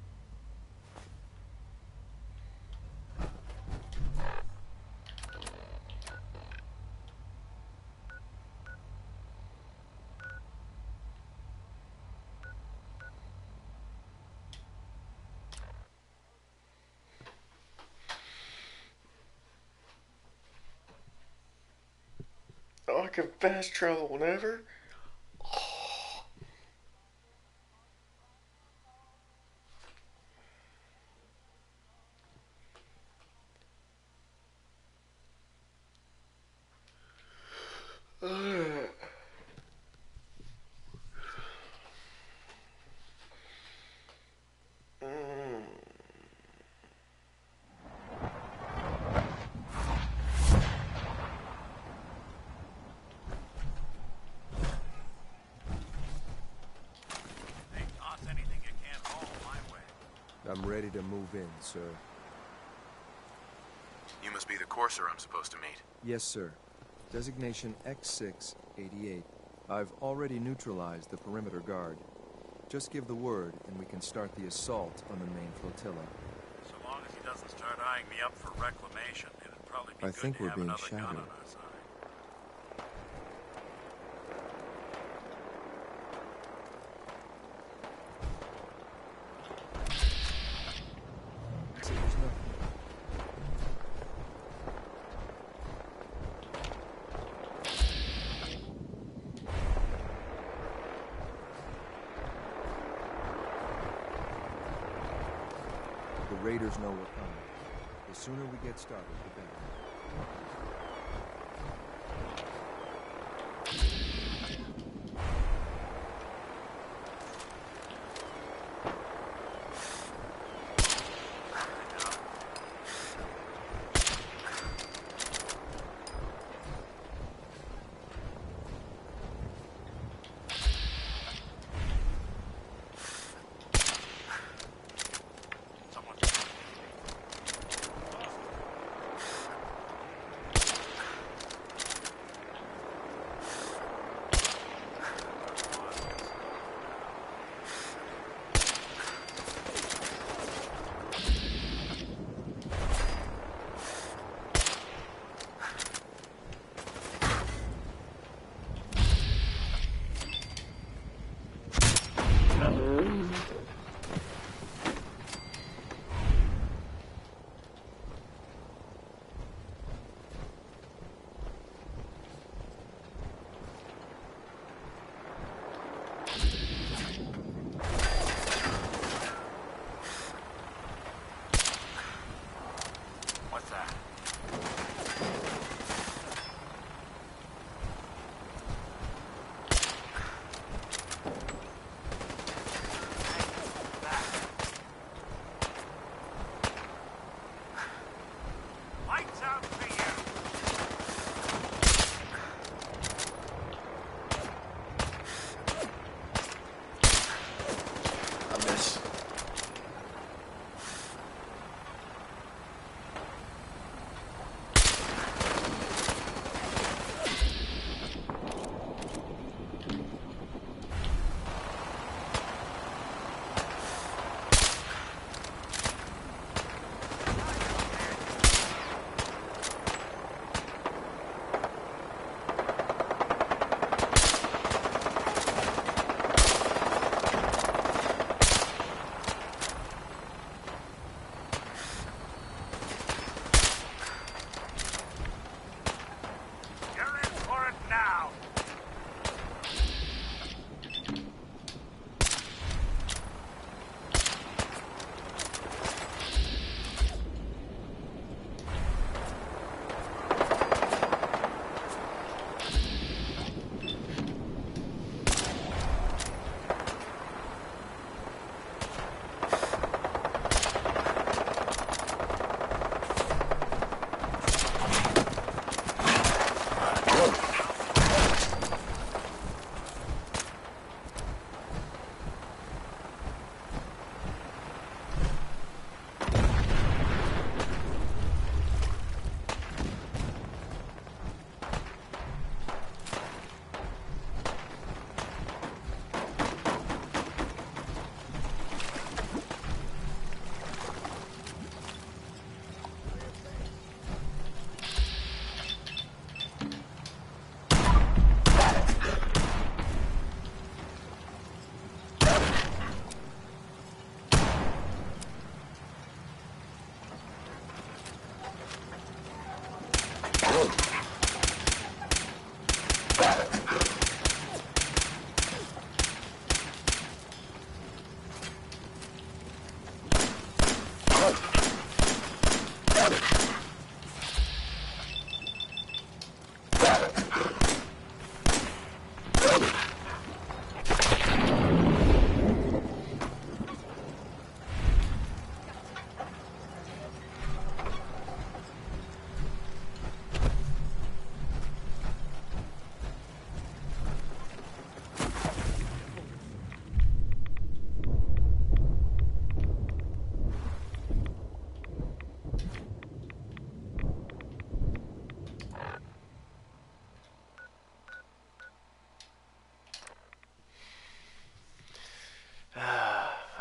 A: Oh, I can fast travel whenever.
E: I'm ready to move in, sir.
P: You must be the courser I'm supposed to meet.
E: Yes, sir. Designation X688. I've already neutralized the perimeter guard. Just give the word, and we can start the assault on the main flotilla.
T: So long as he doesn't start eyeing me up for reclamation, it'd probably be
E: I
T: good
E: think
T: to
E: we're
T: have
E: being
T: another gun on
E: shadowed.
T: our side.
E: See, there's nothing. The Raiders know we're coming. The sooner we get started, the better.
A: around this.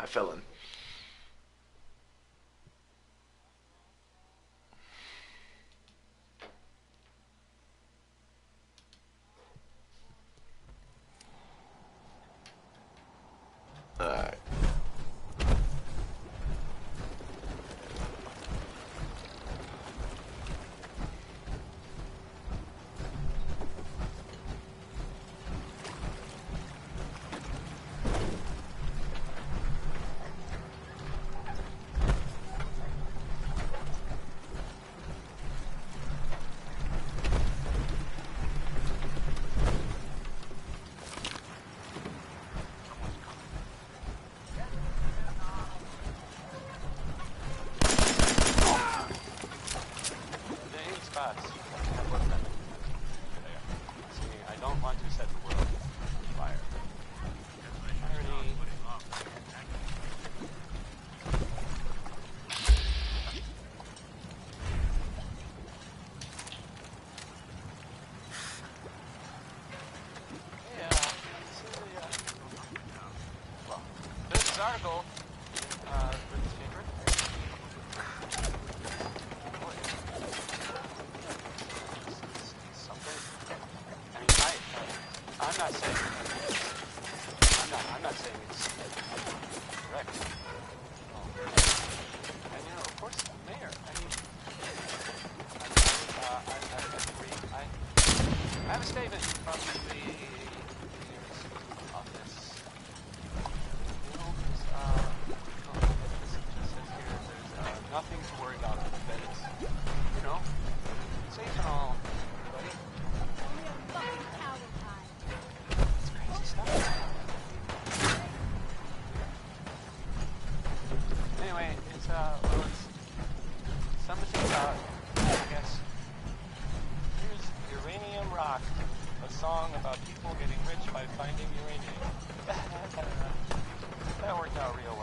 A: I fell in. Alright.
B: I don't want to set the world on fire. Irony. Well, this article, Britain's paper. I'm not saying it's correct. And you know, of course, Mayor. I mean, I agree. I have a statement from the office. You know, it says here there's nothing to worry about. That it's, you know, safe and all. Everybody. Anyway, it's something about, I guess. Here's Uranium Rock, a song about people getting rich by finding uranium. That worked out real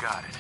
C: got it.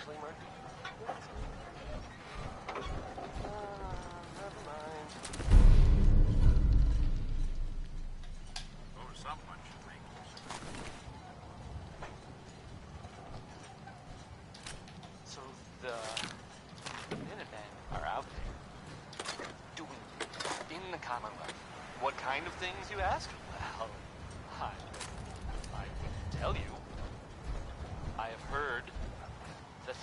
B: actually murdered. Never mind.
T: Or someone should make
B: So the Minutemen are out there doing things in the Commonwealth. What kind of things, you ask? Well, I can tell you. I have heard that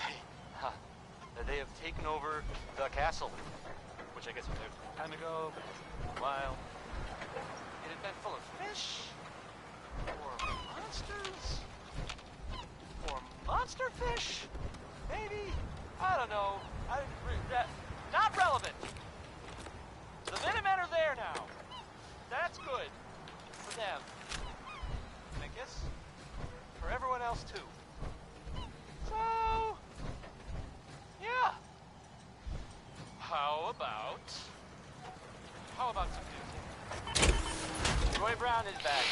B: they have taken over the castle, which I guess was a time ago, a while. It had been full of fish, or monsters, or monster fish, maybe. I don't know. Not relevant. The Minutemen are there now. That's good for them. And I guess for everyone else too. So, yeah. How about some music? Roy Brown is back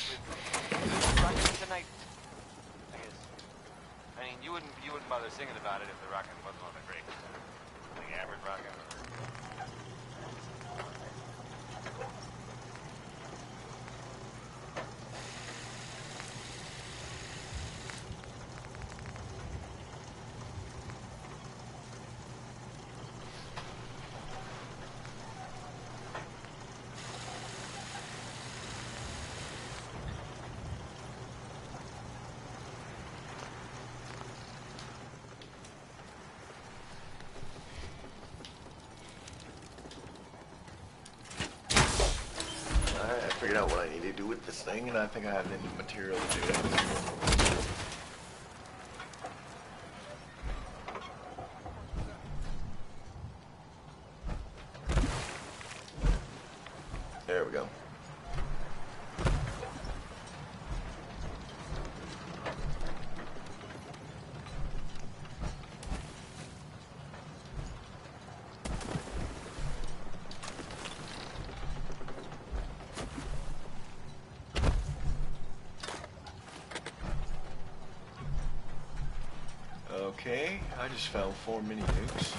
B: with Rockin' Tonight, I guess. I mean, you wouldn't bother singing about it if the rockin' wasn't all that great. The average rockin'.
A: I figured out what I need to do with this thing, and I think I have the material to do it. There we go. Okay, I just found 4 mini nukes.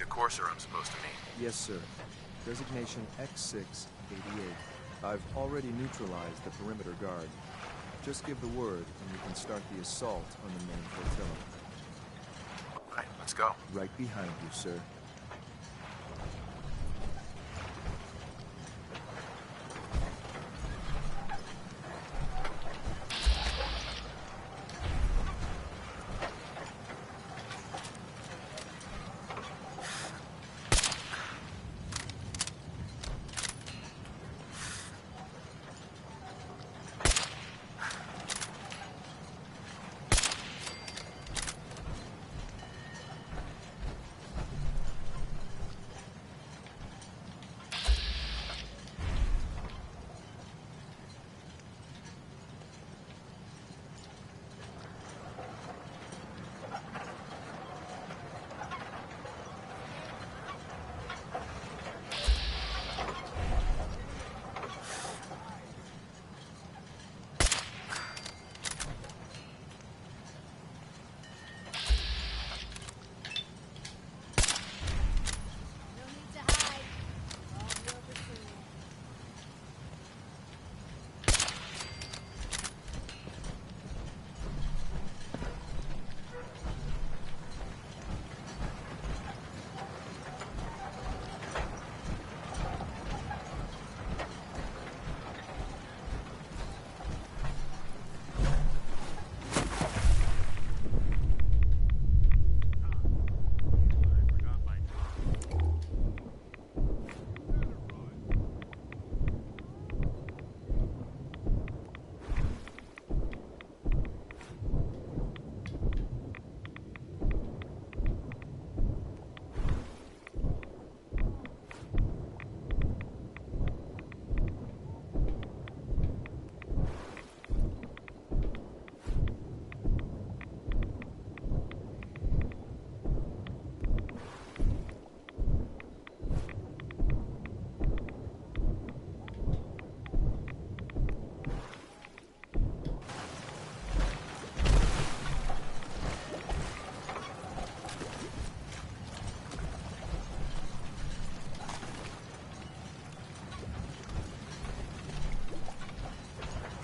P: Courser I'm supposed to meet.
E: Yes, sir. Designation X688. I've already neutralized the perimeter guard. Just give the word, and we can start the assault on the main flotilla.
P: All right, let's go.
E: Right behind you, sir.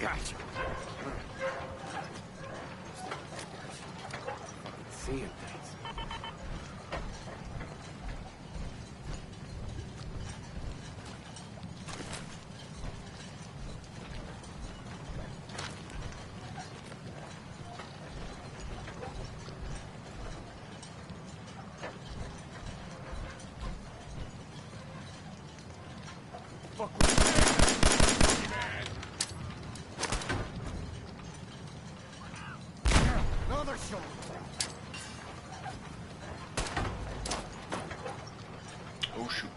T: Gotcha. Seeing things.
C: Another shot.
A: Oh shoot.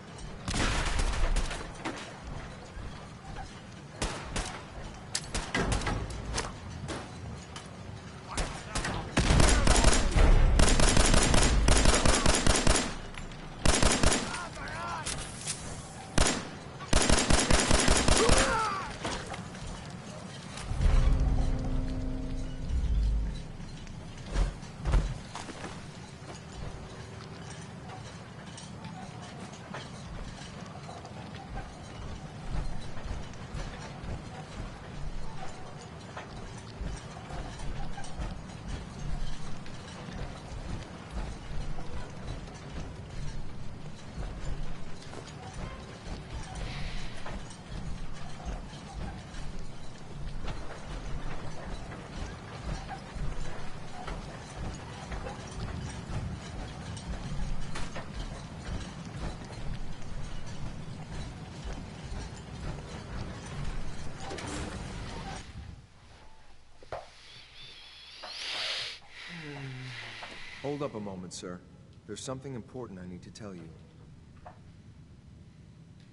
E: Hold up a moment, sir. There's something important I need to tell you.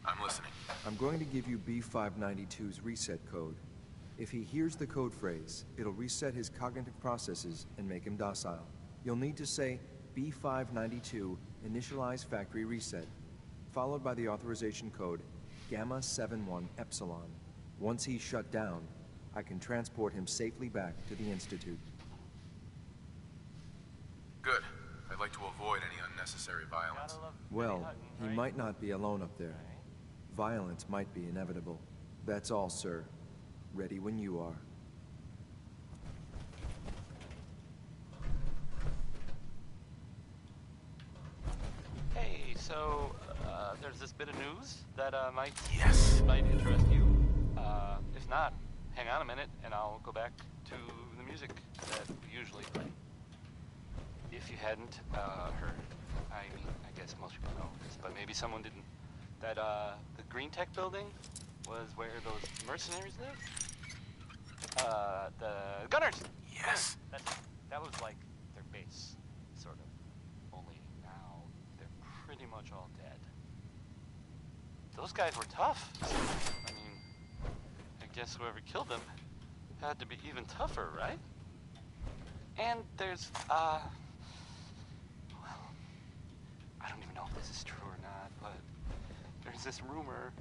P: I'm listening.
E: I'm going to give you B-592's reset code. If he hears the code phrase, it'll reset his cognitive processes and make him docile. You'll need to say B-592 initialize factory reset, followed by the authorization code Gamma 71 Epsilon. Once he's shut down, I can transport him safely back to the Institute.
P: Good. I'd like to avoid any unnecessary violence.
E: Well, he might not be alone up there. Violence might be inevitable. That's all, sir. Ready when you are.
B: So, there's this bit of news that might
C: Yes.
B: might interest you. If not, hang on a minute, and I'll go back to the music that we usually play. If you hadn't heard, I mean, I guess most people know this, but maybe someone didn't. That the Green Tech building was where those mercenaries live. The Gunners.
C: Yes.
B: That was like their base, sort of. Only now they're pretty much all dead. Those guys were tough. I mean, I guess whoever killed them had to be even tougher, right? And there's, well, I don't even know if this is true or not, but there's this rumor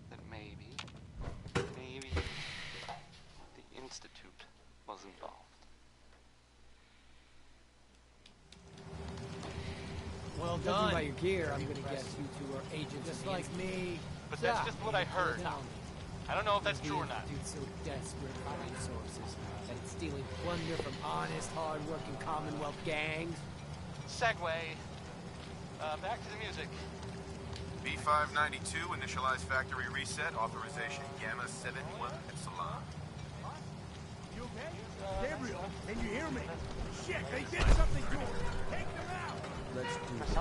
B: that maybe the Institute was involved.
H: Well
O: Judging
H: done.
O: by your gear, I'm gonna guess you two are agents
H: Just
O: of the
H: like
O: Institute.
H: me.
B: But that's just what I heard. I don't know if that's true or not.
O: Dude's so desperate for resources that it's stealing plunder from honest, hard-working Commonwealth gangs.
B: Segway. Back to the music.
P: B592, initialize factory reset, authorization Gamma 71 Epsilon.
T: You okay? Gabriel, can you hear me? Shit, they did something to him. Take them out.
E: Let's do
B: this.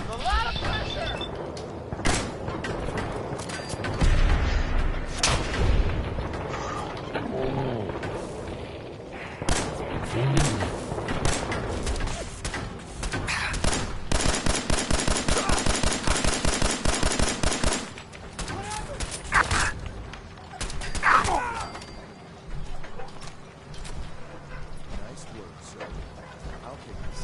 C: A lot of pressure!
E: Nice work, sir. I'll take this.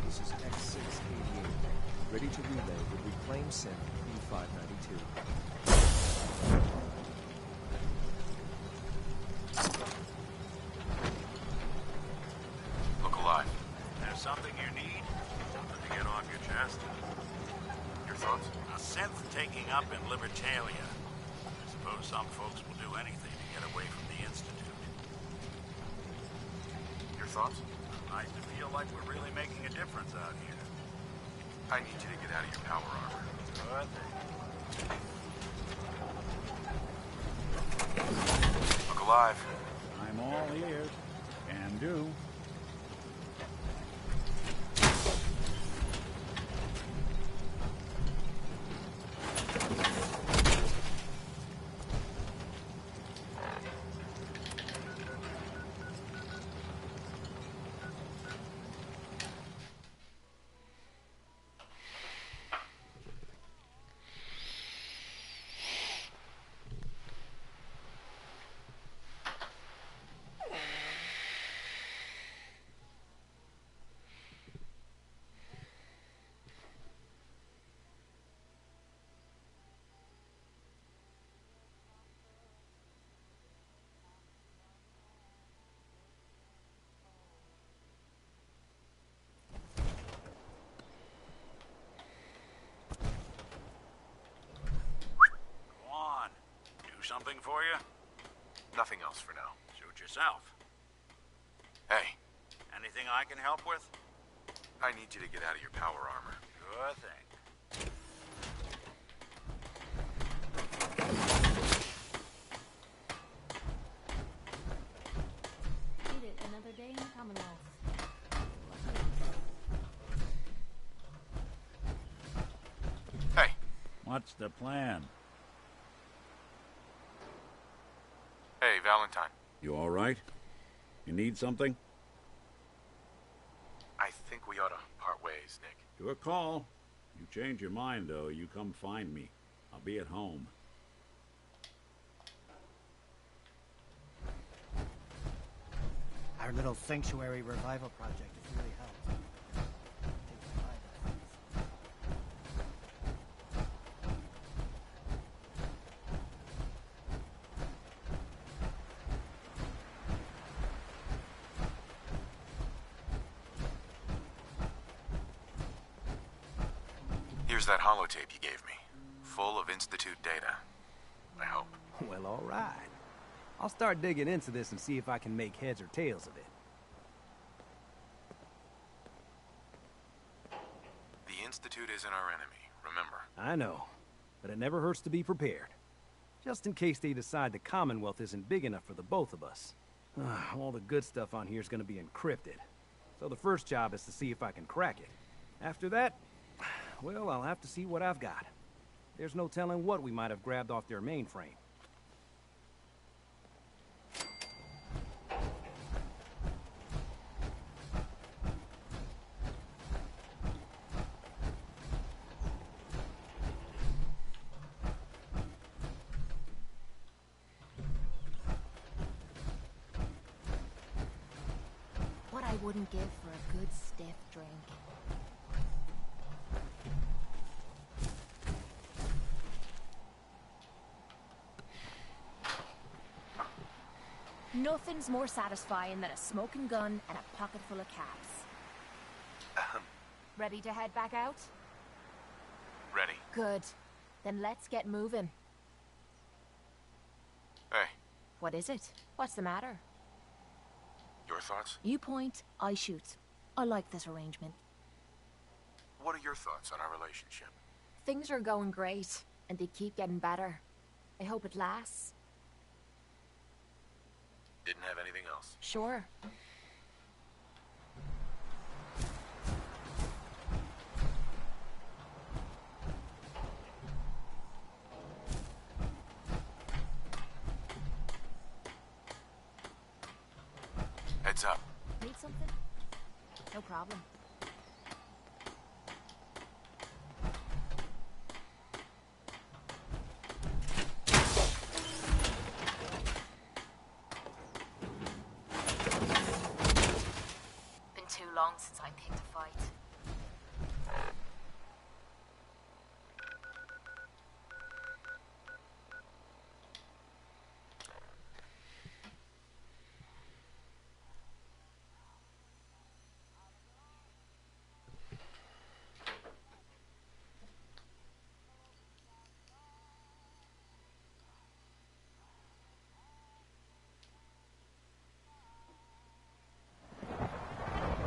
E: This is X688, ready to relay with reclaim synth B592.
P: Look alive.
F: There's something you need? Something to get off your chest?
P: Your thoughts?
F: A synth taking up in Libertalia. I suppose some folks will do anything to get away from the Institute.
P: Your thoughts?
F: Nice to feel like we're really making a difference out here.
P: I need you to get out of your power armor.
F: Good thing.
P: Look alive.
T: I'm all ears. Can do.
F: Go on. Do something for you?
P: Nothing else for now.
F: Suit yourself.
P: Hey,
F: Anything I can help with?
P: I need you to get out of your power armor.
F: Good thing.
S: Made it another day in the Commonwealth.
P: Hey.
T: What's the plan?
P: Hey, Valentine.
F: You all right? You need something?
P: I think we ought to part ways, Nick.
F: Your call. You change your mind, though, you come find me. I'll be at home.
O: Our little sanctuary revival project has really helped. Takes my mind off things.
P: Here's that holotape you gave me. Full of Institute data. I hope.
O: Well, all right. I'll start digging into this and see if I can make heads or tails of it.
P: Institute isn't our enemy, remember.
H: I know, but it never hurts to be prepared. Just in case they decide the Commonwealth isn't big enough for the both of us. All the good stuff on here is going to be encrypted. So the first job is to see if I can crack it. After that, well, I'll have to see what I've got. There's no telling what we might have grabbed off their mainframe.
I: What I wouldn't give for a good stiff drink. Nothing's more satisfying than a smoking gun and a pocket full of caps. Ready to head back out?
P: Ready.
I: Good. Then let's get moving.
P: Hey,
I: What is it? What's the matter?
P: your thoughts?
I: You point, I shoot. I like this arrangement.
P: What are your thoughts on our relationship?
I: Things are going great, and they keep getting better. I hope it lasts.
P: Didn't have anything else.
I: Sure.
P: Heads up.
I: Need something? No problem. Been too long since I picked a fight.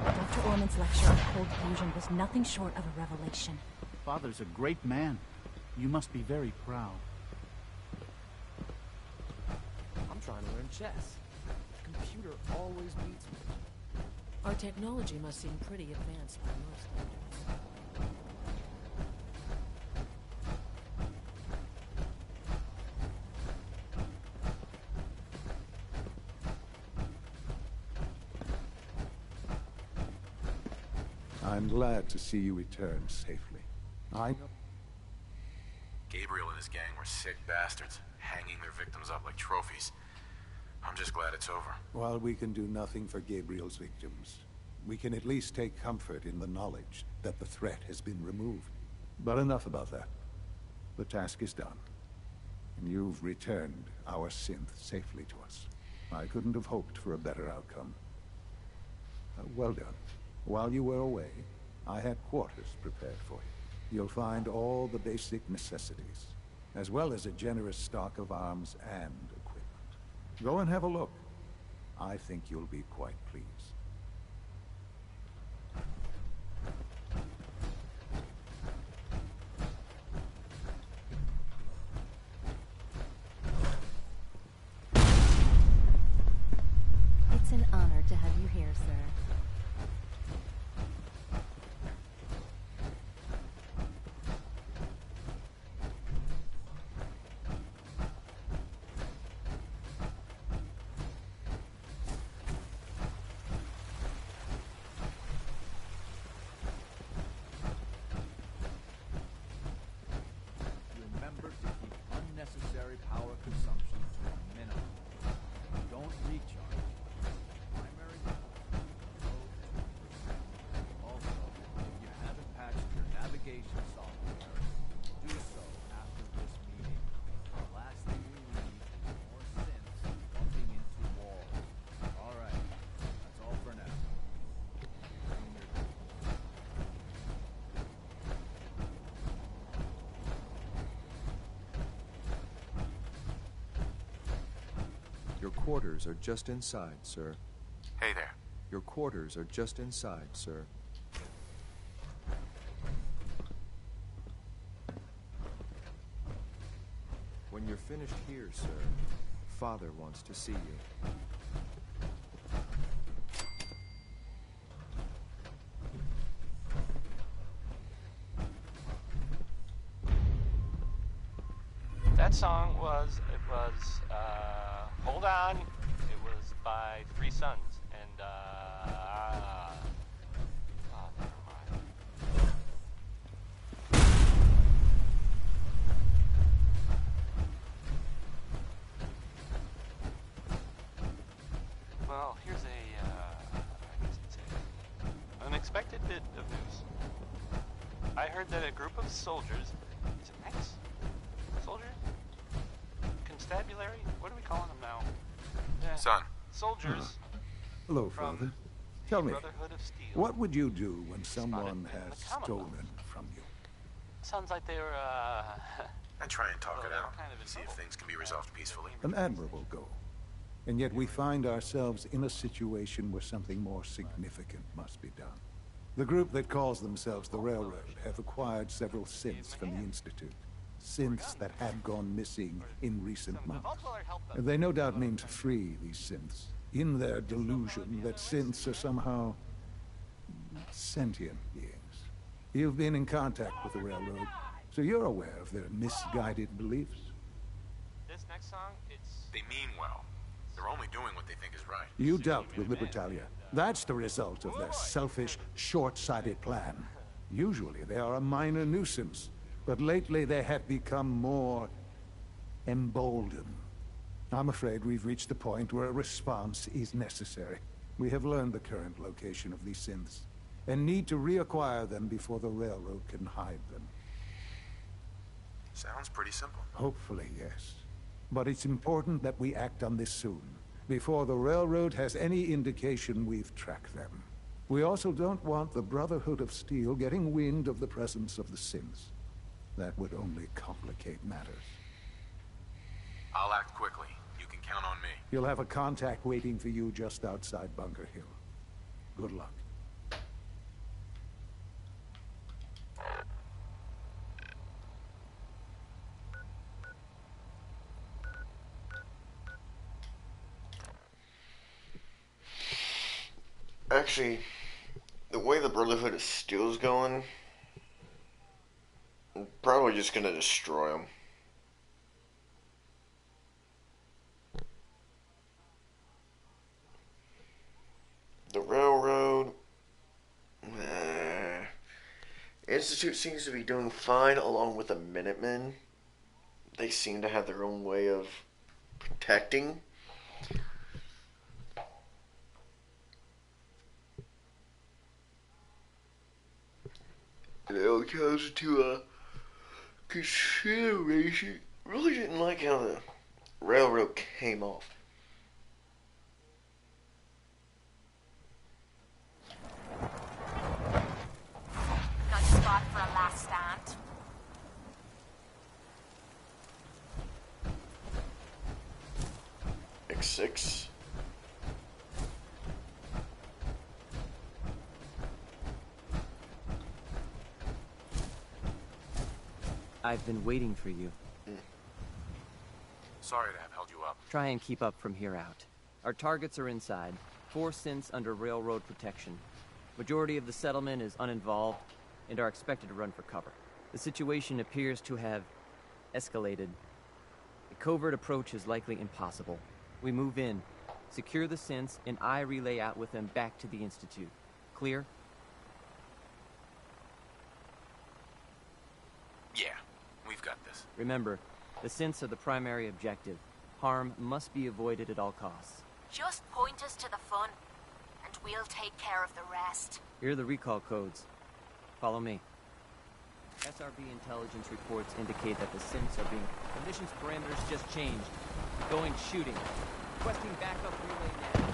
I: Dr. Orman's lecture on cold fusion was nothing short of a revelation.
N: Father's a great man. You must be very proud.
O: I'm trying to learn chess. The computer always beats me.
L: Our technology must seem pretty advanced by your standards.
G: I'm glad to see you return safely. I know.
P: Gabriel and his gang were sick bastards, hanging their victims up like trophies. I'm just glad it's over.
G: While we can do nothing for Gabriel's victims, we can at least take comfort in the knowledge that the threat has been removed. But enough about that. The task is done. And you've returned our synth safely to us. I couldn't have hoped for a better outcome. Well done. While you were away, I had quarters prepared for you. You'll find all the basic necessities, as well as a generous stock of arms and equipment. Go and have a look. I think you'll be quite pleased.
I: It's an honor to have you here, sir.
T: Remember to keep unnecessary power consumption to a minimum. Don't recharge. Primary also, if you haven't patched your navigation software, do so after this meeting. The last thing we need is more synths bumping into walls. Alright, that's all for now.
E: Your quarters are just inside, sir.
P: Hey there.
E: Your quarters are just inside, sir. You're finished here, sir. Father wants to see you.
B: That song was, Hold On. It was by Three Sons, and, oh, never mind. Well, here's I guess it's an unexpected bit of news. I heard that a group of soldiers, is it Knights? Soldiers? Constabulary? What are we calling them now?
P: Son.
B: Soldiers.
G: Hello, Father. Tell me,
B: Brotherhood of Steel.
G: what would you do when someone has stolen from you?
B: Sounds like they were,
P: I try and talk it out, see if things can be resolved peacefully.
G: An admirable goal. And yet we find ourselves in a situation where something more significant must be done. The group that calls themselves the Railroad have acquired several synths from the Institute. Synths that had gone missing in recent months. They no doubt mean to free these synths, in their delusion that synths are somehow sentient beings. You've been in contact with the Railroad, so you're aware of their misguided beliefs.
B: This next song,
P: They mean well. They're only doing what they think is right.
G: You dealt with Libertalia. That's the result of their selfish, short-sighted plan. Usually they are a minor nuisance, but lately they have become more emboldened. I'm afraid we've reached the point where a response is necessary. We have learned the current location of these synths, and need to reacquire them before the Railroad can hide them.
P: Sounds pretty simple.
G: Hopefully, yes. But it's important that we act on this soon, before the Railroad has any indication we've tracked them. We also don't want the Brotherhood of Steel getting wind of the presence of the synths. That would only complicate matters.
P: I'll act quickly. You can count on me.
G: You'll have a contact waiting for you just outside Bunker Hill. Good luck.
A: Actually, the way the Brotherhood of Steel is going, I'm probably just gonna destroy them. The Railroad, Institute seems to be doing fine along with the Minutemen. They seem to have their own way of protecting. It all comes to a consideration. Really didn't like how the Railroad came off.
I: Good spot for a last stand.
A: X6.
J: I've been waiting for you.
P: Sorry to have held you up.
J: Try and keep up from here out. Our targets are inside. 4 synths under railroad protection. Majority of the settlement is uninvolved and are expected to run for cover. The situation appears to have escalated. A covert approach is likely impossible. We move in, secure the synths, and I relay out with them back to the Institute. Clear?
P: Yeah, we've got this.
J: Remember, the synths are the primary objective. Harm must be avoided at all costs.
I: Just point us to the fun, and we'll take care of the rest.
J: Here are the recall codes. Follow me. SRB intelligence reports indicate that the synths are being... Conditions parameters just changed. Going shooting. Requesting backup relay now.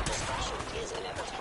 Q: Destruction is inevitable.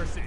H: mercy.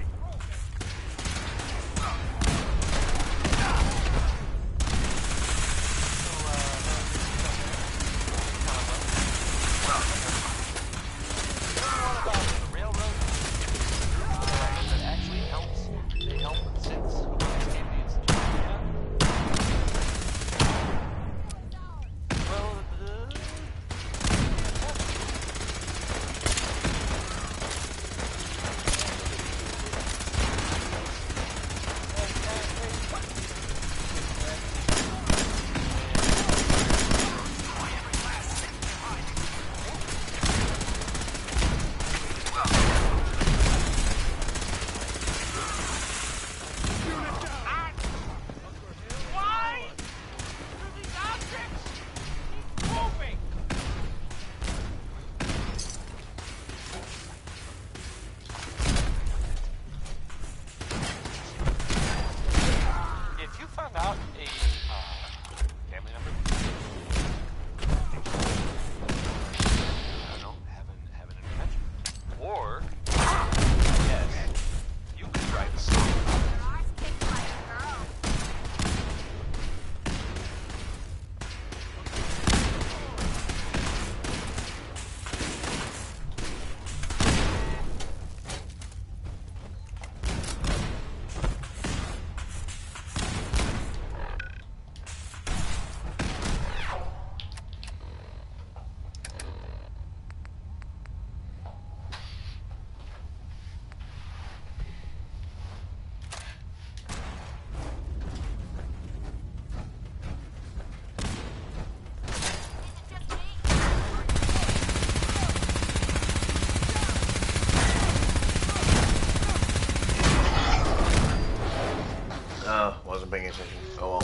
A: Wasn't paying attention. Oh well.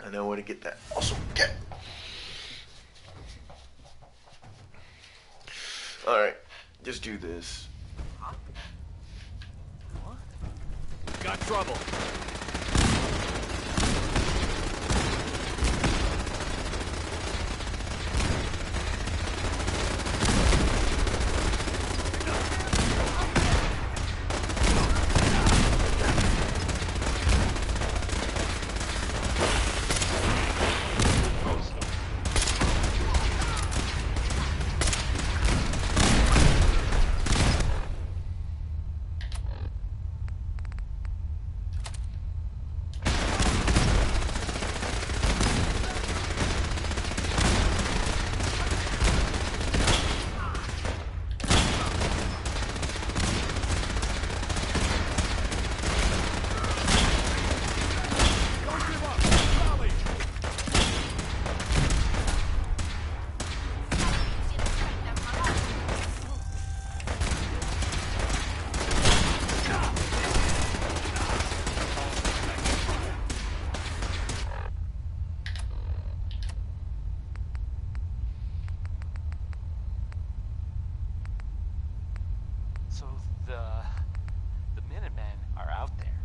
A: I know where to get that. Awesome. Get. Alright. Just do this.
H: Got trouble.
B: So the Minutemen are out there,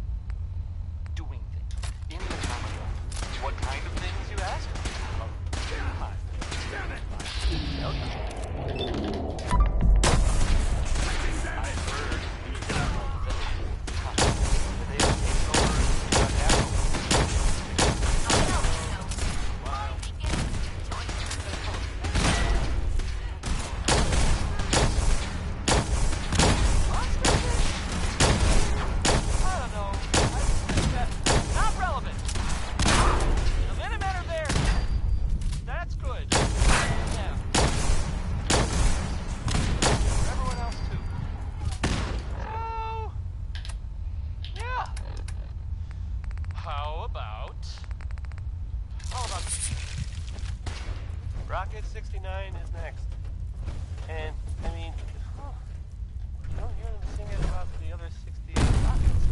B: doing things in the Commonwealth. What kind of things, you ask? Oh, damn it! Tell you. I've heard that they've taken over the capital. Rocket 69 is next. And, I mean, you don't hear them singing about the other 68 rockets.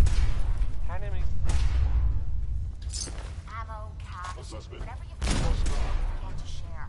B: Kind of makes...
K: Ammo, cash,
M: A suspect.
K: whatever you feel you want to share.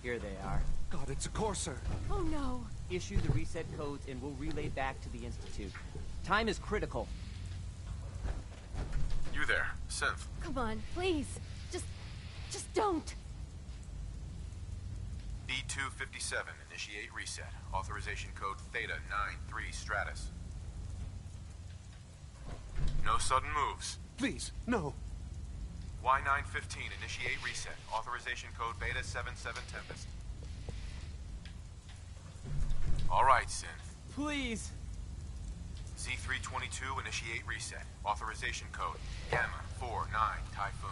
J: Here they are.
M: God, it's a Corsair.
I: Oh no.
J: Issue the reset codes and we'll relay back to the Institute. Time is critical.
P: You there, Synth.
I: Come on, please. Just don't.
P: B-257, initiate reset. Authorization code Theta 93 Stratus. No sudden moves.
G: Please, no.
P: Y-915, initiate reset. Authorization code Beta 77 Tempest. All right, Synth.
J: Please.
P: Z-322, initiate reset. Authorization code Gamma 49 Typhoon.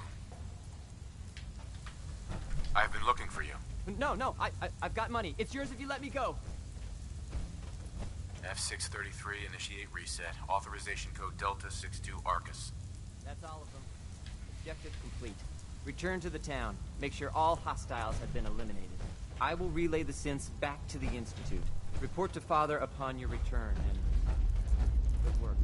P: I've been looking for you.
J: No, I've got money. It's yours if you let me go.
P: F-633, initiate reset. Authorization code Delta 62 Arcus.
J: That's all of them. Objective complete. Return to the town. Make sure all hostiles have been eliminated. I will relay the synths back to the Institute. Report to Father upon your return, and good work.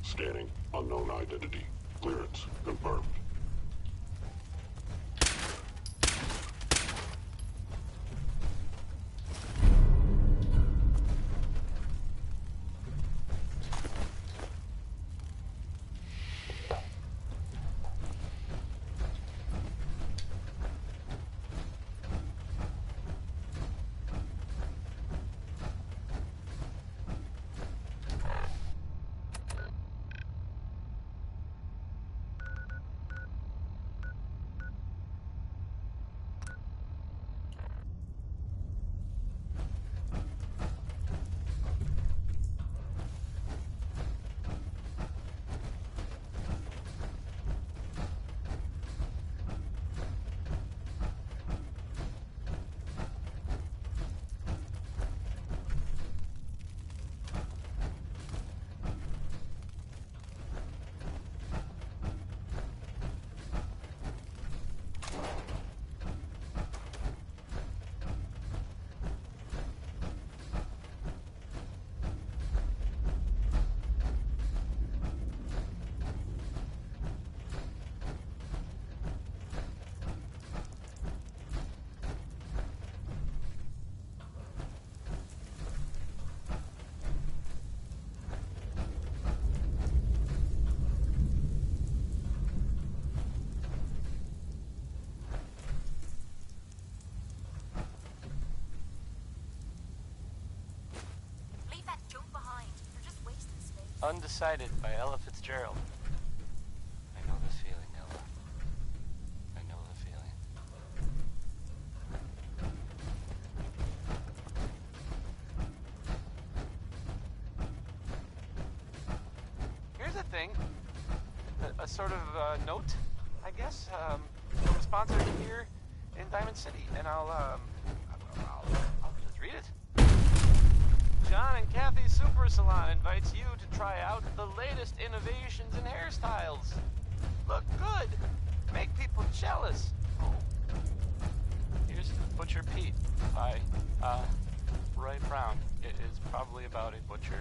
R: Scanning. Unknown identity. Clearance confirmed.
B: Undecided by Ella Fitzgerald. I know this feeling, Ella. I know the feeling. Here's a thing. A sort of note, I guess, from a sponsor here in Diamond City. And I'll just read it. John and Kathy's Super Salon invites you to try out the latest innovations in hairstyles. look good. Make people jealous. Oh. Here's Butcher Pete by, Roy Brown. It is probably about a butcher.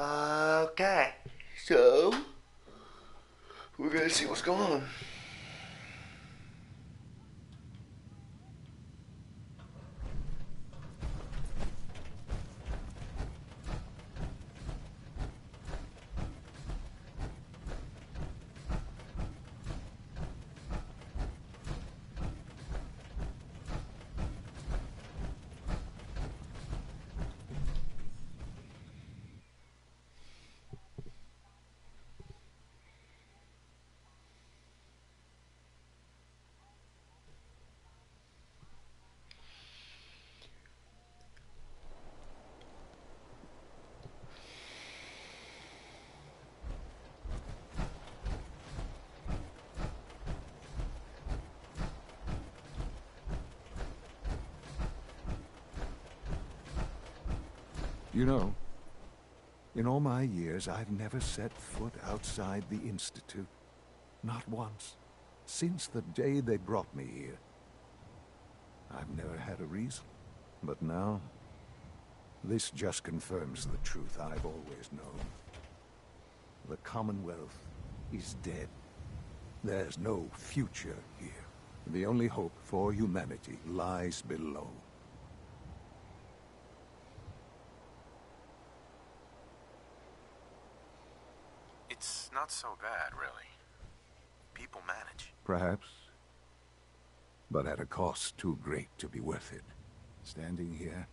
A: Okay, so we're gonna see what's going on.
G: You know, in all my years, I've never set foot outside the Institute. Not once. Since the day they brought me here. I've never had a reason. But now, this just confirms the truth I've always known. The Commonwealth is dead. There's no future here. The only hope for humanity lies below.
P: It's not so bad, really. People manage.
G: Perhaps. But at a cost too great to be worth it. Standing here,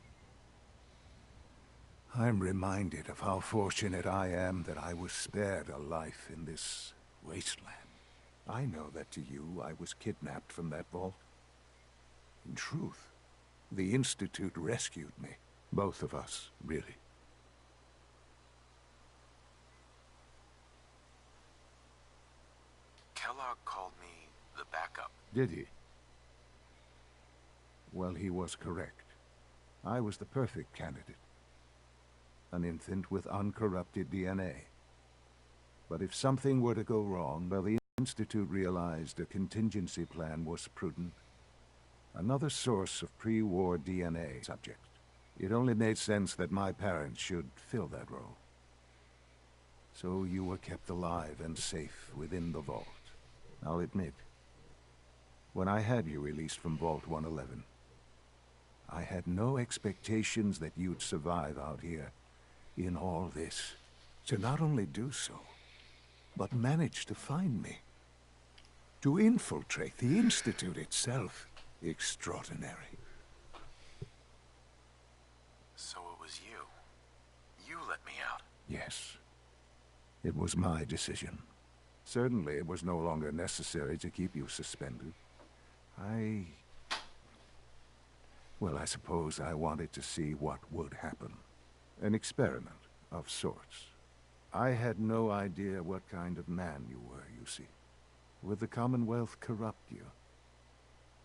G: I'm reminded of how fortunate I am that I was spared a life in this wasteland. I know that to you, I was kidnapped from that vault. In truth, the Institute rescued me. Both of us, really.
P: Kellogg called me the backup.
G: Did he? Well, he was correct. I was the perfect candidate. An infant with uncorrupted DNA. But if something were to go wrong, well, the Institute realized a contingency plan was prudent. Another source of pre-war DNA subject. It only made sense that my parents should fill that role. So you were kept alive and safe within the vault. I'll admit, when I had you released from Vault 111, I had no expectations that you'd survive out here in all this. To not only do so, but manage to find me. To infiltrate the Institute itself. Extraordinary.
P: So it was you. You let me out.
G: Yes. It was my decision. Certainly it was no longer necessary to keep you suspended. Well, I suppose I wanted to see what would happen. An experiment of sorts. I had no idea what kind of man you were, you see. Would the Commonwealth corrupt you?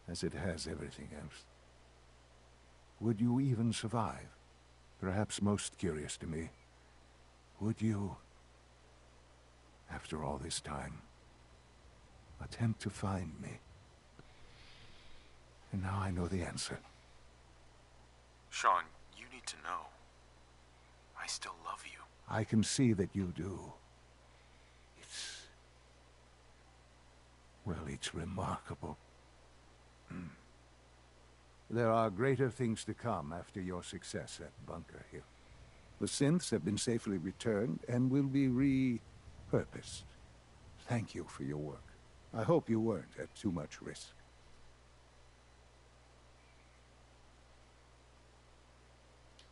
G: As it has everything else? Would you even survive? Perhaps most curious to me, would you, after all this time, attempt to find me? And now I know the answer.
P: Sean, you need to know. I still love you.
G: I can see that you do. It's remarkable. There are greater things to come after your success at Bunker Hill. The synths have been safely returned and will be repurposed. Thank you for your work. I hope you weren't at too much risk.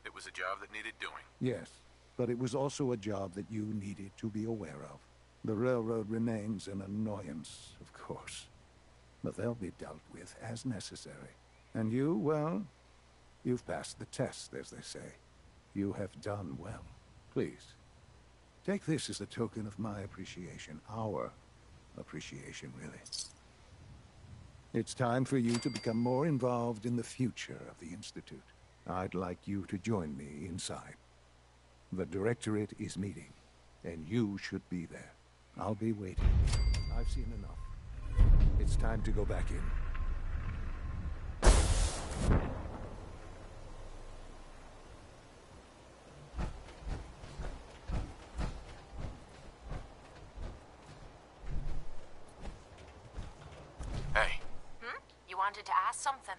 P: It was a job that needed doing.
G: Yes, but it was also a job that you needed to be aware of. The railroad remains an annoyance, of course, but they'll be dealt with as necessary. And you, well, you've passed the test, as they say. You have done well. Please, take this as a token of my appreciation. Our appreciation, really. It's time for you to become more involved in the future of the Institute. I'd like you to join me inside. The Directorate is meeting, and you should be there. I'll be waiting. I've seen enough. It's time to go back in.
P: Hey,
K: You wanted to ask something?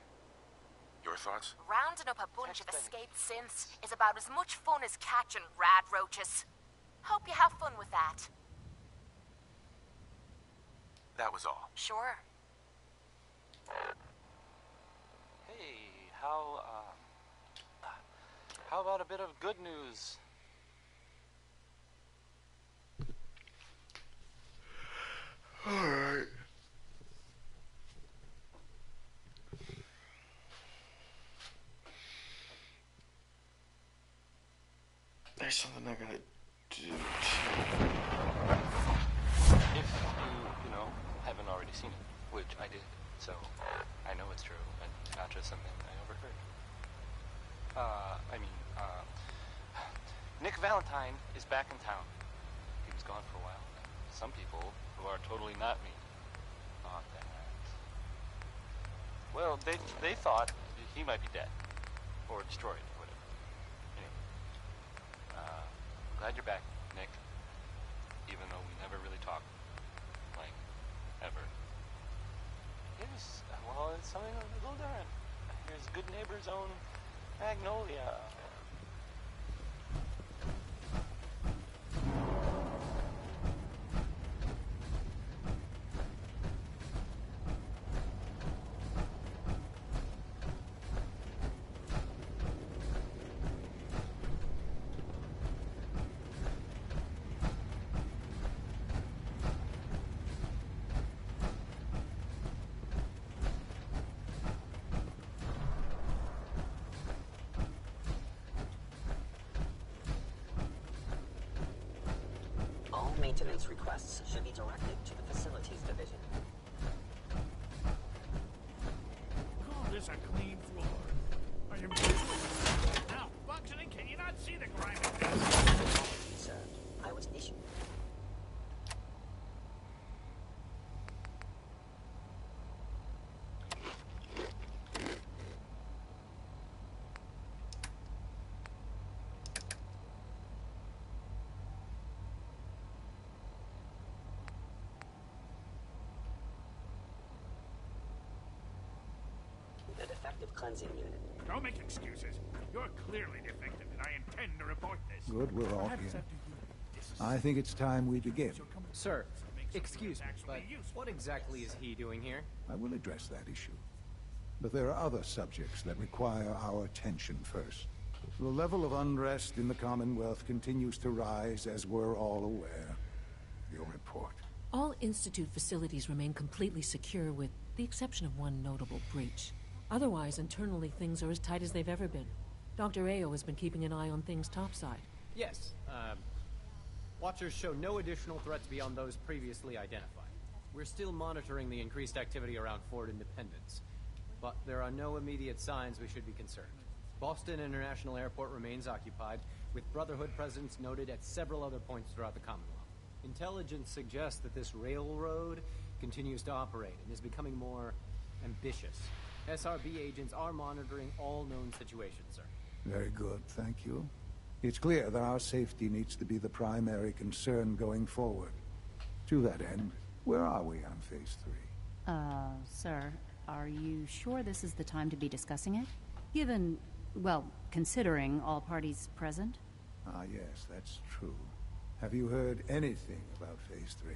P: your thoughts?
K: Rounding up a bunch of escaped synths is about as much fun as catching rad roaches. Hope you have fun with that.
P: That was all.
K: Sure.
B: Hey, how about a bit of good news?
A: Alright. There's something I gotta do too.
B: If you know, haven't already seen it, which I did, so I know it's true, and not just something I overheard. Nick Valentine is back in town. He was gone for a while. Some people, who are totally not me, thought that. Well, they thought he might be dead, or destroyed, or whatever. Anyway, glad you're back, Nick. Even though we never really talked, like, ever. It's something a little different. Here's Good Neighbor's own Magnolia.
Q: Maintenance requests should be directed to the Facilities Division.
F: Call this a clean floor. Are you... Now, Buxton, can you not see the grime?
Q: Sir, I was issued. The defective cleansing unit.
F: Don't make excuses. You're clearly defective, and I intend to report this.
G: Good, we're all
F: Perhaps
G: here.
F: after you-
G: I think it's time we begin.
O: Sir, excuse me, but what exactly is he doing here?
G: I will address that issue. But there are other subjects that require our attention first. The level of unrest in the Commonwealth continues to rise, as we're all aware. Your report.
L: All Institute facilities remain completely secure with the exception of one notable breach. Otherwise, internally, things are as tight as they've ever been. Dr. Ayo has been keeping an eye on things topside.
O: Yes, Watchers show no additional threats beyond those previously identified. We're still monitoring the increased activity around Fort Independence, but there are no immediate signs we should be concerned. Boston International Airport remains occupied, with Brotherhood presence noted at several other points throughout the Commonwealth. Intelligence suggests that this railroad continues to operate and is becoming more ambitious. SRB agents are monitoring all known situations, sir.
G: Very good, thank you. It's clear that our safety needs to be the primary concern going forward. To that end, where are we on Phase 3?
S: Sir, are you sure this is the time to be discussing it? Given, well, considering all parties present?
G: Ah, yes, that's true. Have you heard anything about Phase 3?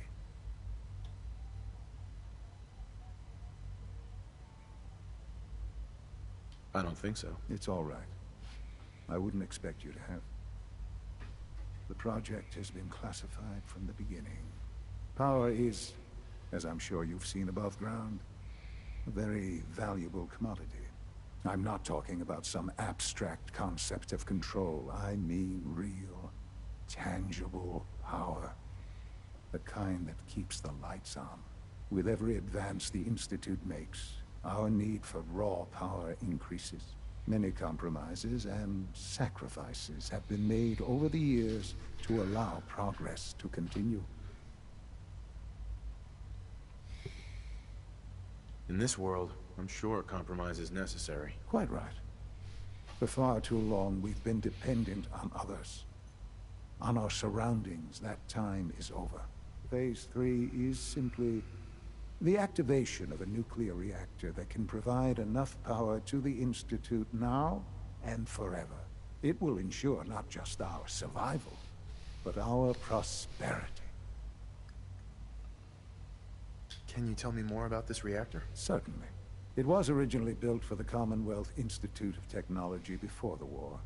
P: I don't think so.
G: It's all right. I wouldn't expect you to have. The project has been classified from the beginning. Power is, as I'm sure you've seen above ground, a very valuable commodity. I'm not talking about some abstract concept of control. I mean real, tangible power. The kind that keeps the lights on. With every advance the Institute makes, our need for raw power increases. Many compromises and sacrifices have been made over the years to allow progress to continue.
P: In this world, I'm sure compromise is necessary.
G: Quite right. For far too long, we've been dependent on others. On our surroundings. That time is over. Phase 3 is simply the activation of a nuclear reactor that can provide enough power to the Institute now and forever. It will ensure not just our survival, but our prosperity.
P: Can you tell me more about this reactor?
G: Certainly. It was originally built for the Commonwealth Institute of Technology before the war,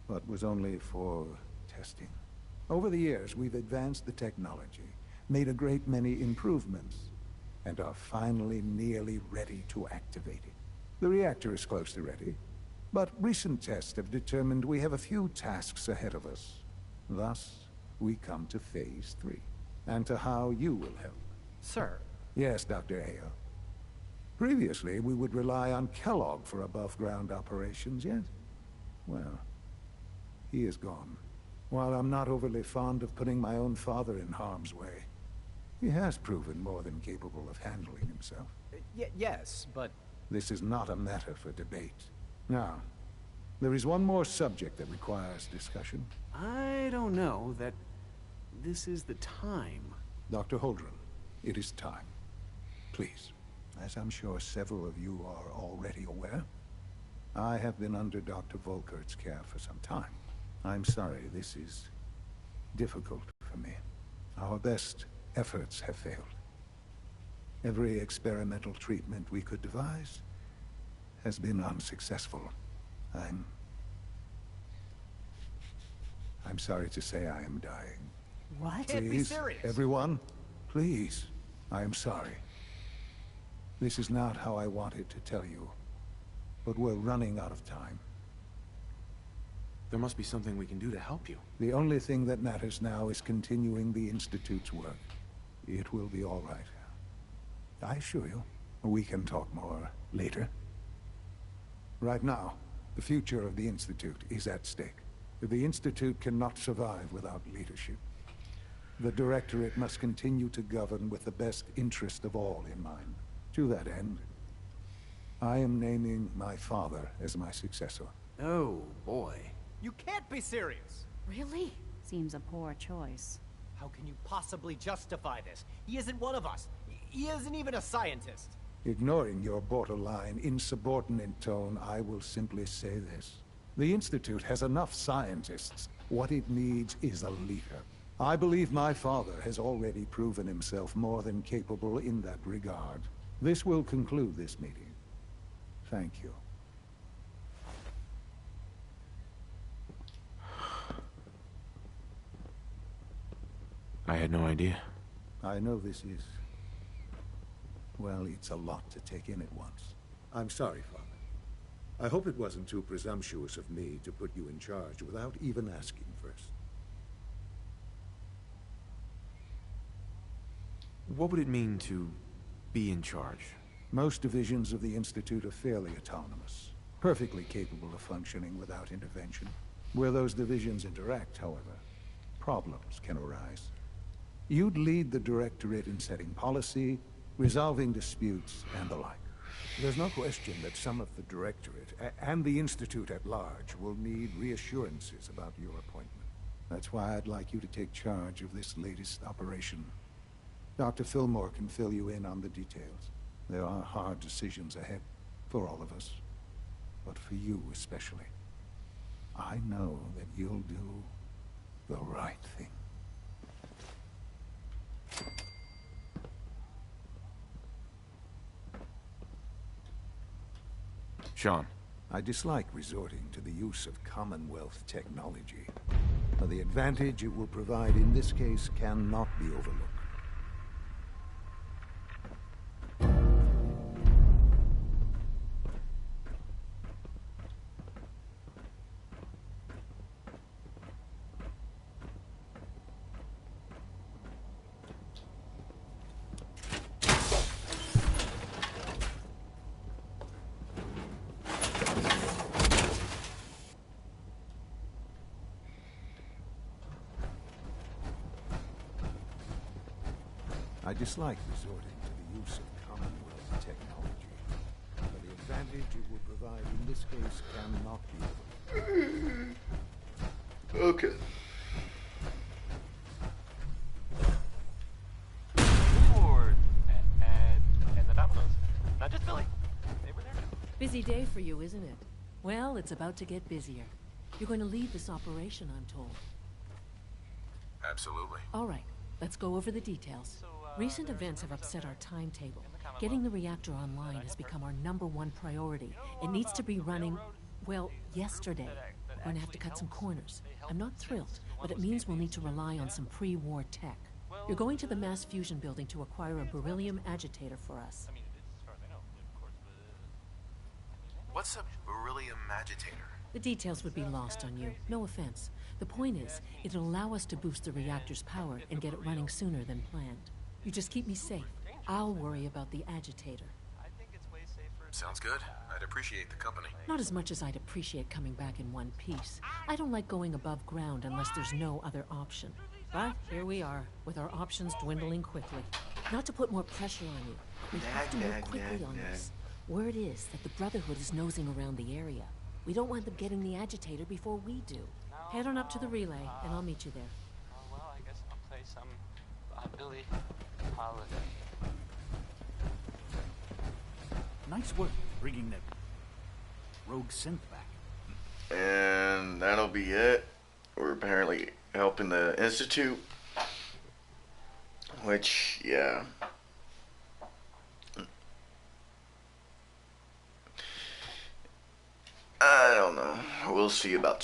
G: but was only for testing. Over the years, we've advanced the technology, made a great many improvements, and are finally nearly ready to activate it. The reactor is close to ready, but recent tests have determined we have a few tasks ahead of us. Thus, we come to Phase 3, and to how you will help.
O: Sir?
G: Yes, Dr. Ayo. Previously, we would rely on Kellogg for above-ground operations, yet, well, he is gone. While I'm not overly fond of putting my own father in harm's way, he has proven more than capable of handling himself.
O: Yes, but...
G: This is not a matter for debate. Now, there is one more subject that requires discussion.
D: I don't know that this is the time.
G: Dr. Holdren, it is time. Please, as I'm sure several of you are already aware, I have been under Dr. Volkert's care for some time. I'm sorry this is difficult for me. Our best efforts have failed. Every experimental treatment we could devise has been unsuccessful. I'm sorry to say I am dying.
S: What?
G: Please,
O: Can't be serious.
G: everyone, please, I am sorry. This is not how I wanted to tell you, but we're running out of time.
M: There must be something we can do to help you.
G: The only thing that matters now is continuing the Institute's work. It will be all right. I assure you, we can talk more later. Right now, the future of the Institute is at stake. The Institute cannot survive without leadership. The Directorate must continue to govern with the best interest of all in mind. To that end, I am naming my father as my successor.
H: Oh, boy. You can't be serious!
S: Really? Seems a poor choice.
O: How can you possibly justify this? He isn't one of us. He isn't even a scientist.
G: Ignoring your borderline, insubordinate tone, I will simply say this. The Institute has enough scientists. What it needs is a leader. I believe my father has already proven himself more than capable in that regard. This will conclude this meeting. Thank you.
M: I had no idea.
G: I know this is... well, it's a lot to take in at once.
U: I'm sorry, Father. I hope it wasn't too presumptuous of me to put you in charge without even asking first.
M: What would it mean to be in charge?
G: Most divisions of the Institute are fairly autonomous, perfectly capable of functioning without intervention. Where those divisions interact, however, problems can arise. You'd lead the Directorate in setting policy, resolving disputes, and the like.
U: There's no question that some of the Directorate, and the Institute at large, will need reassurances about your appointment.
G: That's why I'd like you to take charge of this latest operation. Dr. Fillmore can fill you in on the details. There are hard decisions ahead, for all of us. But for you especially. I know that you'll do the right thing.
M: Sean.
G: I dislike resorting to the use of Commonwealth technology. But the advantage it will provide in this case cannot be overlooked. I dislike resorting to the use of Commonwealth technology. But the advantage it will provide in this case cannot be overlooked.
A: Okay.
B: Lord, and the Dominoes. Not just Billy. They were there too.
L: Busy day for you, isn't it? Well, it's about to get busier. You're going to lead this operation, I'm told.
P: Absolutely.
L: All right, let's go over the details. Recent events have upset our timetable. Getting the reactor online has become our #1 priority. It needs to be running, well, yesterday. We're going to have to cut some corners. I'm not thrilled, but it means we'll need to rely on some pre-war tech. You're going to the mass fusion building to acquire a beryllium agitator for us.
P: What's a beryllium agitator?
L: The details would be lost on you. No offense. The point is, it'll allow us to boost the reactor's power and get it running sooner than planned. You just keep me safe. I'll worry about the agitator.
P: Sounds good. I'd appreciate the company.
L: Not as much as I'd appreciate coming back in one piece. I don't like going above ground unless there's no other option. But here we are, with our options dwindling quickly. Not to put more pressure on you, we have to move quickly on this. Word is that the Brotherhood is nosing around the area. We don't want them getting the agitator before we do. Head on up to the relay, and I'll meet you there.
B: Oh, well, I guess I'll play some Billy Holiday.
N: Nice work bringing the rogue synth back.
A: And that'll be it. We're apparently helping the Institute. Which, yeah. I don't know. We'll see about